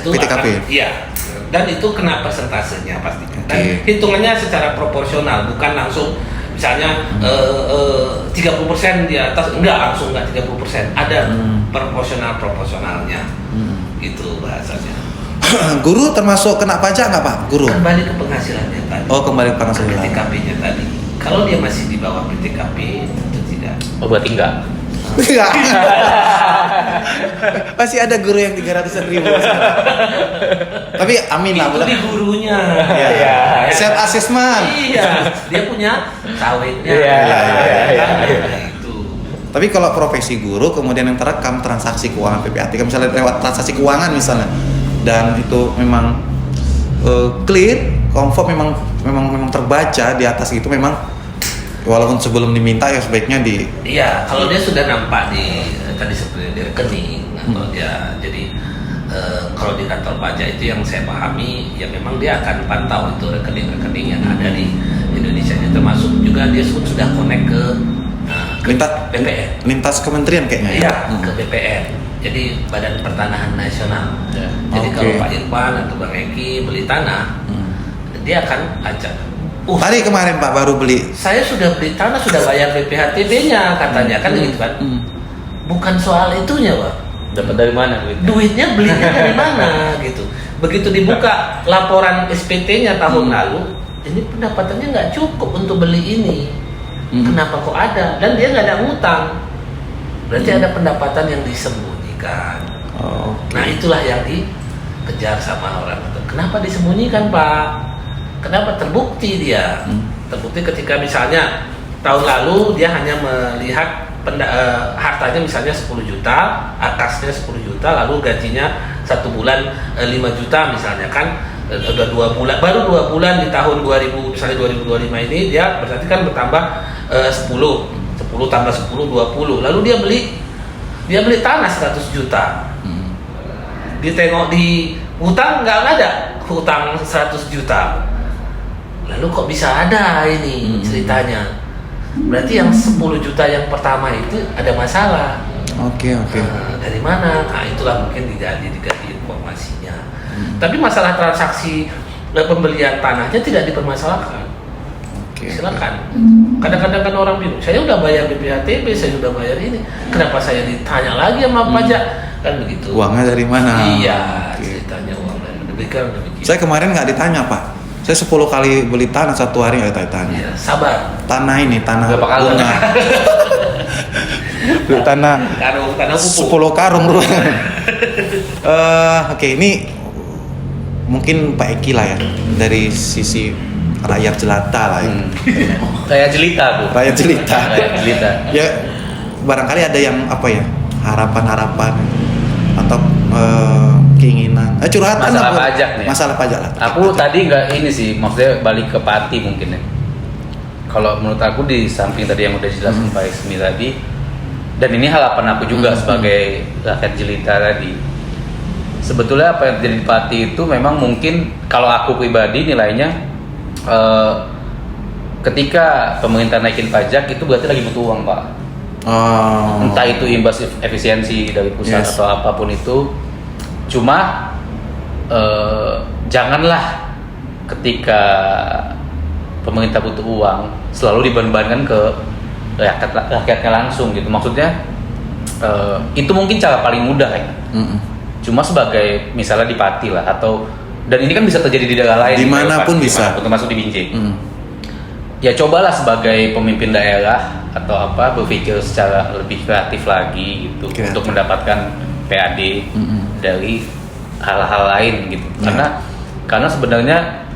[SPEAKER 2] PTKP.
[SPEAKER 3] Iya. Dan itu kena persentasenya pastinya. Dan hitungannya secara proporsional, bukan langsung misalnya 30% di atas, enggak 30%, ada proporsionalnya, itu bahasanya.
[SPEAKER 2] Guru termasuk kena pajak nggak Pak? Guru?
[SPEAKER 3] Kembali ke penghasilannya tadi.
[SPEAKER 2] Oh, kembali ke penghasilan.
[SPEAKER 3] PTKP-nya tadi. Kalau dia masih di bawah PTKP itu tidak.
[SPEAKER 4] Oh, berarti enggak.
[SPEAKER 2] Masih ada guru yang 300.000. Tapi amin lah.
[SPEAKER 3] Itu di gurunya.
[SPEAKER 2] Iya. Self assessment.
[SPEAKER 3] Iya. Dia punya sawitnya.
[SPEAKER 2] Iya.
[SPEAKER 3] Itu.
[SPEAKER 2] Tapi kalau profesi guru kemudian yang terekam transaksi keuangan PPAT, misalnya lewat transaksi keuangan misalnya, dan itu memang clear, confirm, memang terbaca di atas itu, memang walaupun sebelum diminta ya sebaiknya di.
[SPEAKER 3] Iya, kalau dia sudah nampak di tadi seperti di rekening atau dia jadi kalau di kantor pajak itu yang saya pahami ya memang dia akan pantau itu rekening-rekening yang ada di Indonesia ini, termasuk juga dia sudah connect ke BPN.
[SPEAKER 2] Lintas kementerian kayaknya ya.
[SPEAKER 3] Iya, ke BPN. Jadi Badan Pertanahan Nasional.
[SPEAKER 4] Ya.
[SPEAKER 3] Jadi
[SPEAKER 2] Oke.
[SPEAKER 3] kalau Pak Irfan atau Bang Eki beli tanah, dia akan ajak.
[SPEAKER 2] Tadi kemarin Pak baru beli.
[SPEAKER 3] Saya sudah beli tanah, sudah bayar BPHTB-nya katanya kan gitu kan. Bukan soal itunya, Pak.
[SPEAKER 4] Dapat dari mana duitnya?
[SPEAKER 3] Duitnya belinya dari mana gitu. Begitu dibuka laporan SPT-nya tahun lalu, ini pendapatannya nggak cukup untuk beli ini. Kenapa kok ada? Dan dia nggak ada ngutang. Berarti ada pendapatan yang disembunyikan. Nah itulah yang dikejar sama orang itu. Kenapa disembunyikan, Pak? Kenapa terbukti dia? Terbukti ketika misalnya tahun lalu dia hanya melihat hartanya misalnya 10 juta, akasnya 10 juta, lalu gajinya 1 bulan 5 juta misalnya kan, udah 2 bulan, baru 2 bulan di tahun 2000 misalnya 2025 ini dia berarti kan bertambah 10 tambah 10 20, lalu dia beli tanah 100 juta. Ditengok di hutang nggak ada hutang 100 juta. Lalu kok bisa ada ini ceritanya? Berarti yang 10 juta yang pertama itu ada masalah.
[SPEAKER 2] Oke.
[SPEAKER 3] Dari mana? Nah itulah mungkin diganti informasinya. Tapi masalah transaksi pembelian tanahnya tidak dipermasalahkan. Silakan. Kadang-kadang kan orang bingung, saya udah bayar BPHTB, saya udah bayar ini, kenapa saya ditanya lagi sama pajak? Kan begitu.
[SPEAKER 2] Uangnya dari mana?
[SPEAKER 3] Iya, ceritanya uang dari demikian.
[SPEAKER 2] Saya kemarin nggak ditanya Pak. Saya 10 kali beli tanah satu hari nggak ditanya.
[SPEAKER 3] Iya, sabar.
[SPEAKER 2] Tanah
[SPEAKER 4] Berapa kali?
[SPEAKER 2] bunga. Beli tanah
[SPEAKER 3] Tanah pupuk.
[SPEAKER 2] 10 karung rupiah. Oke, ini mungkin Pak Eki lah ya, dari sisi rakyat jelata lah ya.
[SPEAKER 4] Kayak jelita, Bu.
[SPEAKER 2] Rakyat jelita.
[SPEAKER 4] Kayak jelita.
[SPEAKER 2] Ya barangkali ada yang apa ya, harapan-harapan atau keinginan, curhatan
[SPEAKER 4] Masalah
[SPEAKER 2] apa?
[SPEAKER 4] pajak nih.
[SPEAKER 2] Masalah pajak lah.
[SPEAKER 4] Aku tadi nggak ini sih, maksudnya balik ke Pati mungkin ya. Kalau menurut aku di samping tadi yang udah dijelasin Pak Ismi tadi, dan ini harapan aku juga sebagai rakyat jelita tadi. Sebetulnya apa yang terjadi di Pati itu memang mungkin kalau aku pribadi nilainya ketika pemerintah naikin pajak itu berarti lagi butuh uang, Pak. Entah itu imbas efisiensi dari pusat atau apapun itu. Cuma janganlah ketika pemerintah butuh uang selalu dibebankan ke rakyatnya langsung gitu. Maksudnya itu mungkin cara paling mudah ya. Cuma sebagai misalnya di Pati lah, atau dan ini kan bisa terjadi di daerah lain,
[SPEAKER 2] dimanapun bisa,
[SPEAKER 4] termasuk di Binjai. Ya cobalah sebagai pemimpin daerah atau apa berpikir secara lebih kreatif lagi gitu untuk mendapatkan PAD dari hal-hal lain gitu. Karena sebenarnya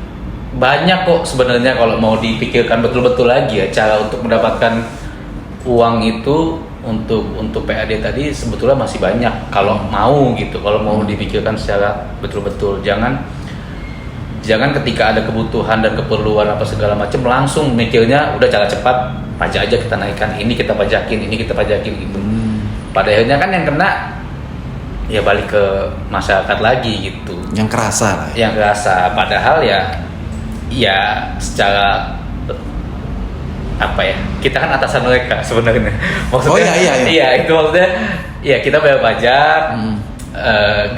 [SPEAKER 4] banyak kok sebenarnya kalau mau dipikirkan betul-betul lagi ya cara untuk mendapatkan uang itu untuk PAD tadi sebetulnya masih banyak kalau mau gitu, kalau mau dipikirkan secara betul-betul. Jangan ketika ada kebutuhan dan keperluan apa segala macam langsung mikirnya udah cara cepat pajak aja kita naikkan, ini kita pajakin gitu. Pada akhirnya kan yang kena ya balik ke masyarakat lagi gitu. Yang kerasa. Padahal ya secara apa ya, kita kan atasan mereka sebenarnya. Maksudnya iya itu maksudnya ya kita bayar pajak,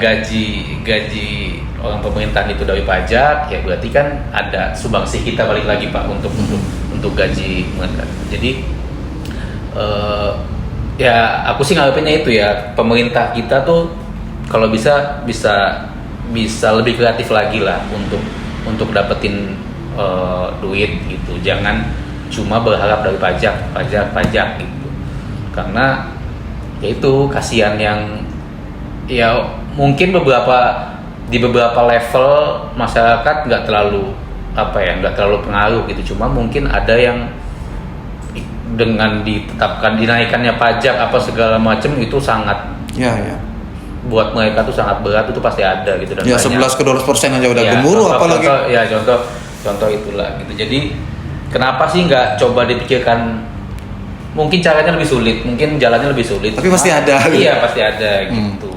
[SPEAKER 4] gaji orang pemerintahan itu dari pajak, ya berarti kan ada sumbangsih kita balik lagi Pak untuk gaji mereka. Jadi ya aku sih ngarepinnya itu ya, pemerintah kita tuh kalau bisa lebih kreatif lagi lah untuk dapetin duit gitu. Jangan cuma berharap dari pajak gitu. Karena ya itu kasihan yang ya mungkin di beberapa level masyarakat nggak terlalu pengaruh gitu. Cuma mungkin ada yang dengan ditetapkan dinaikannya pajak apa segala macam itu sangat
[SPEAKER 2] Ya, ya.
[SPEAKER 4] buat mereka tuh sangat berat, itu pasti ada gitu. Dan
[SPEAKER 2] Ya
[SPEAKER 4] banyak.
[SPEAKER 2] 11 ke 12% aja udah
[SPEAKER 4] Ya,
[SPEAKER 2] gemuruh apalagi.
[SPEAKER 4] contoh itulah gitu. Jadi kenapa sih nggak coba dipikirkan, mungkin caranya lebih sulit, mungkin jalannya lebih sulit,
[SPEAKER 2] Tapi pasti ada.
[SPEAKER 4] Iya pasti ada gitu.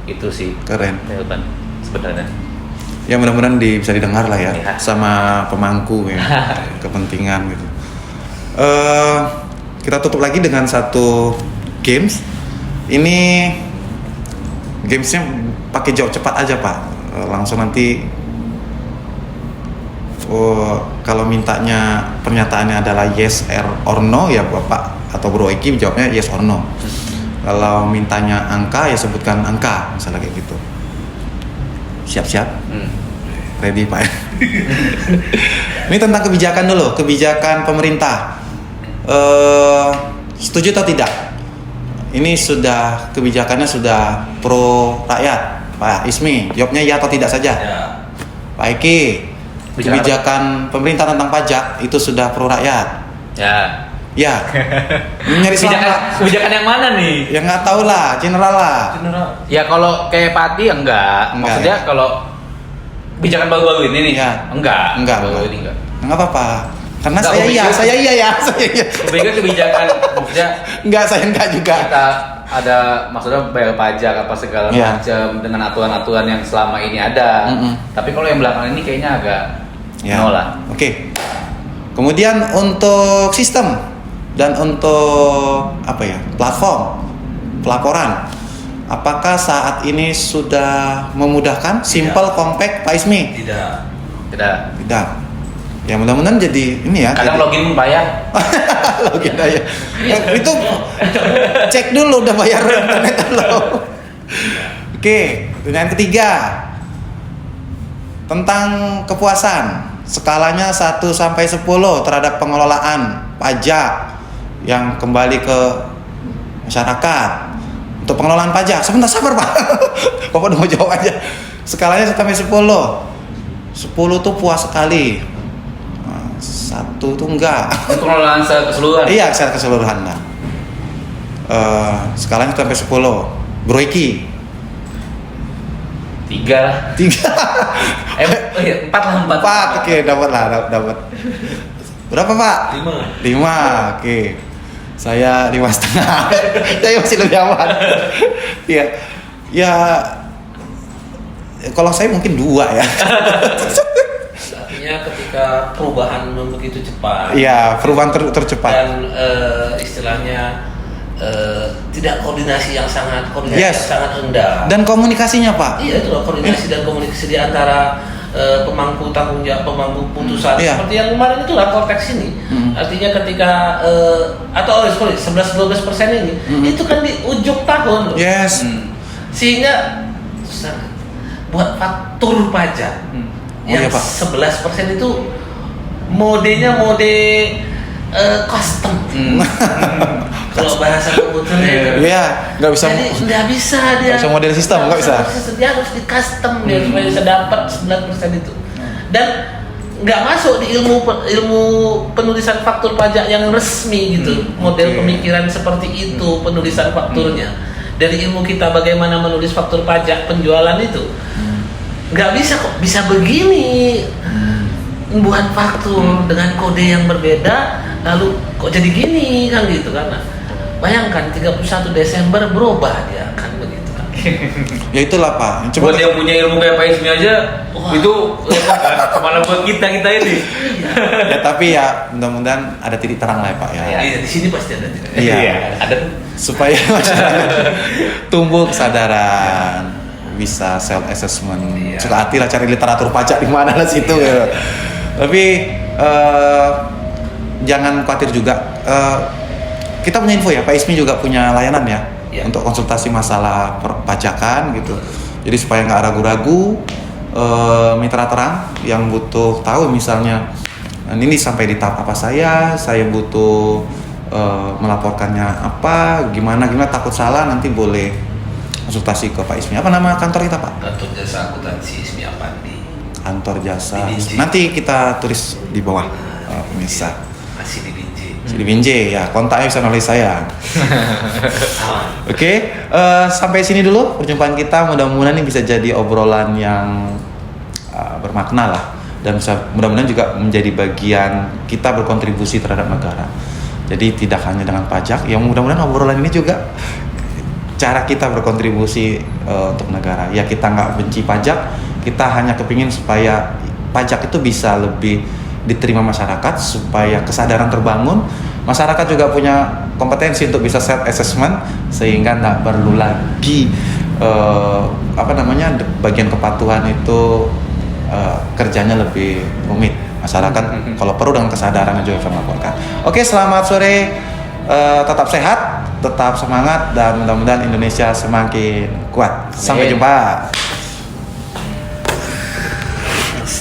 [SPEAKER 4] Itu sih
[SPEAKER 2] Keren.
[SPEAKER 4] jawaban sebenarnya.
[SPEAKER 2] Ya mudah-mudahan bisa didengar lah ya,
[SPEAKER 4] Ya.
[SPEAKER 2] sama pemangku ya, kepentingan gitu. Kita tutup lagi dengan satu games. Ini gamesnya pakai jawab cepat aja Pak. Langsung nanti kalau mintanya pernyataannya adalah yes or no ya Bapak atau Bro Eki jawabnya yes or no. Kalau mintanya angka ya sebutkan angka, misalnya kayak gitu. Siap-siap? Ready Pak? Ini tentang kebijakan dulu, kebijakan pemerintah. Setuju atau tidak? Ini sudah kebijakannya sudah pro rakyat, Pak Ismi. Jawabnya ya atau tidak saja.
[SPEAKER 3] Ya.
[SPEAKER 2] Pak Eki,
[SPEAKER 4] Bicara
[SPEAKER 2] kebijakan pemerintah tentang pajak itu sudah pro rakyat.
[SPEAKER 4] Ya.
[SPEAKER 2] Ya. Nyari
[SPEAKER 4] Kebijakan yang mana nih?
[SPEAKER 2] Ya nggak tahu lah, general lah.
[SPEAKER 4] Ya kalau kayak Pati ya enggak. Maksudnya
[SPEAKER 2] ya.
[SPEAKER 4] kalau kebijakan baru-baru ini nih,
[SPEAKER 2] Ya.
[SPEAKER 4] enggak.
[SPEAKER 2] Enggak.
[SPEAKER 4] Baru ini enggak.
[SPEAKER 2] Nggak apa-apa. Karena
[SPEAKER 4] Nggak,
[SPEAKER 2] saya iya,
[SPEAKER 4] kebijakan-
[SPEAKER 2] saya iya ya, saya iya.
[SPEAKER 4] Kebijakan maksudnya
[SPEAKER 2] Enggak, saya enggak juga.
[SPEAKER 4] kita ada maksudnya bayar pajak apa segala
[SPEAKER 2] Ya.
[SPEAKER 4] macam dengan aturan-aturan yang selama ini ada. Tapi kalau yang belakangan ini kayaknya agak
[SPEAKER 2] Ya.
[SPEAKER 4] no lah.
[SPEAKER 2] Oke. Kemudian untuk sistem dan untuk apa ya, platform pelaporan, apakah saat ini sudah memudahkan, simple, compact, Pak Ismi?
[SPEAKER 3] Tidak.
[SPEAKER 4] Tidak.
[SPEAKER 2] Tidak. Ya mudah-mudahan jadi ini ya.
[SPEAKER 4] Kadang
[SPEAKER 2] jadi-
[SPEAKER 4] login pun bayar.
[SPEAKER 2] login aja. Itu cek dulu udah bayar internet belum. Oke, pertanyaan ketiga tentang kepuasan. Skalanya 1 sampai 10 terhadap pengelolaan pajak yang kembali ke masyarakat. Untuk pengelolaan pajak, sebentar sabar Pak. Bapak udah mau jawab aja. Skalanya 1 sampai 10. 10 tuh puas sekali. 1 tuh enggak.
[SPEAKER 4] Untuk pengelolaan secara keseluruhan.
[SPEAKER 2] Iya, secara keseluruhan lah. Skalanya 1 sampai 10. Bro Eki
[SPEAKER 4] 3.
[SPEAKER 2] 3.
[SPEAKER 4] 4 lah 4.
[SPEAKER 2] 4. Oke, dapat lah, dapat. Berapa Pak?
[SPEAKER 3] 5.
[SPEAKER 2] 5. Oke. Saya 5,5. Saya masih lebih aman. Iya. Ya kalau saya mungkin 2 ya.
[SPEAKER 3] Artinya ketika perubahan begitu cepat
[SPEAKER 2] Iya, perubahan tercepat.
[SPEAKER 3] dan istilahnya tidak koordinasi yang sangat
[SPEAKER 2] Yes.
[SPEAKER 3] sangat rendah.
[SPEAKER 2] Dan komunikasinya Pak.
[SPEAKER 3] Iya itu loh, koordinasi dan komunikasi di antara pemangku tanggung jawab, pemangku putusan
[SPEAKER 2] Iya.
[SPEAKER 3] seperti yang kemarin itulah konteks ini. Artinya ketika atau 11-12% ini itu kan di ujung tahun loh.
[SPEAKER 2] Yes.
[SPEAKER 3] Sehingga susah buat faktur pajak yang
[SPEAKER 2] iya, Pak.
[SPEAKER 3] 11% itu modenya mode custom. Kalau bahasa komputernya itu.
[SPEAKER 2] Iya, nggak bisa.
[SPEAKER 3] Jadi nggak bisa dia.
[SPEAKER 2] Nggak bisa model sistem, nggak bisa.
[SPEAKER 3] Dia harus di custom dia supaya bisa dapat 9% itu. Dan nggak masuk di ilmu penulisan faktur pajak yang resmi gitu. Model
[SPEAKER 2] Oke.
[SPEAKER 3] pemikiran seperti itu penulisan fakturnya. Dari ilmu kita bagaimana menulis faktur pajak penjualan itu. Nggak bisa kok, bisa begini. Buat faktur dengan kode yang berbeda, lalu kok jadi gini kan gitu kan. Nah, bayangkan 31 Desember berubah dia kan begitu kan.
[SPEAKER 2] Ya itulah Pak.
[SPEAKER 4] Buat yang punya ilmu kayak Pak Ismi aja,
[SPEAKER 3] Wah.
[SPEAKER 4] itu repot kan. Kemana buat kita ini?
[SPEAKER 2] Ya tapi ya mudah-mudahan ada titik terang lah ya Pak ya.
[SPEAKER 3] Iya, di sini pasti ada tidak.
[SPEAKER 2] Iya.
[SPEAKER 4] Ada.
[SPEAKER 2] Supaya masyarakat tumbuh kesadaran, bisa self assessment.
[SPEAKER 3] Iya.
[SPEAKER 2] Suka hati lah cari literatur pajak di mana lah situ ya. Tapi jangan khawatir juga. Kita punya info ya, Pak Ismi juga punya layanan ya,
[SPEAKER 3] Iya.
[SPEAKER 2] untuk konsultasi masalah perpajakan gitu. Jadi supaya nggak ragu-ragu, mitra terang yang butuh tahu misalnya ini sampai di tahap apa saya butuh melaporkannya apa, gimana takut salah nanti boleh konsultasi ke Pak Ismi. Apa nama kantor kita Pak?
[SPEAKER 3] Kantor Jasa Akuntansi Ismi Apandi.
[SPEAKER 2] Kantor jasa.
[SPEAKER 3] Di Binjai.
[SPEAKER 2] Nanti kita tulis di bawah pemirsa.
[SPEAKER 3] Masih di Binjai.
[SPEAKER 2] Sidimin J ya, kontaknya bisa melalui saya. Oke, sampai sini dulu perjumpaan kita. Mudah-mudahan ini bisa jadi obrolan yang bermakna lah, dan mudah-mudahan juga menjadi bagian kita berkontribusi terhadap negara. Jadi tidak hanya dengan pajak, yang mudah-mudahan obrolan ini juga cara kita berkontribusi untuk negara. Ya kita nggak benci pajak, kita hanya kepingin supaya pajak itu bisa lebih diterima masyarakat, supaya kesadaran terbangun, masyarakat juga punya kompetensi untuk bisa self assessment, sehingga nggak perlu lagi bagian kepatuhan itu kerjanya lebih rumit. Masyarakat kalau perlu dengan kesadaran juga bisa melaporkan. Oke, selamat sore, tetap sehat, tetap semangat, dan mudah-mudahan Indonesia semakin kuat. Sampai jumpa.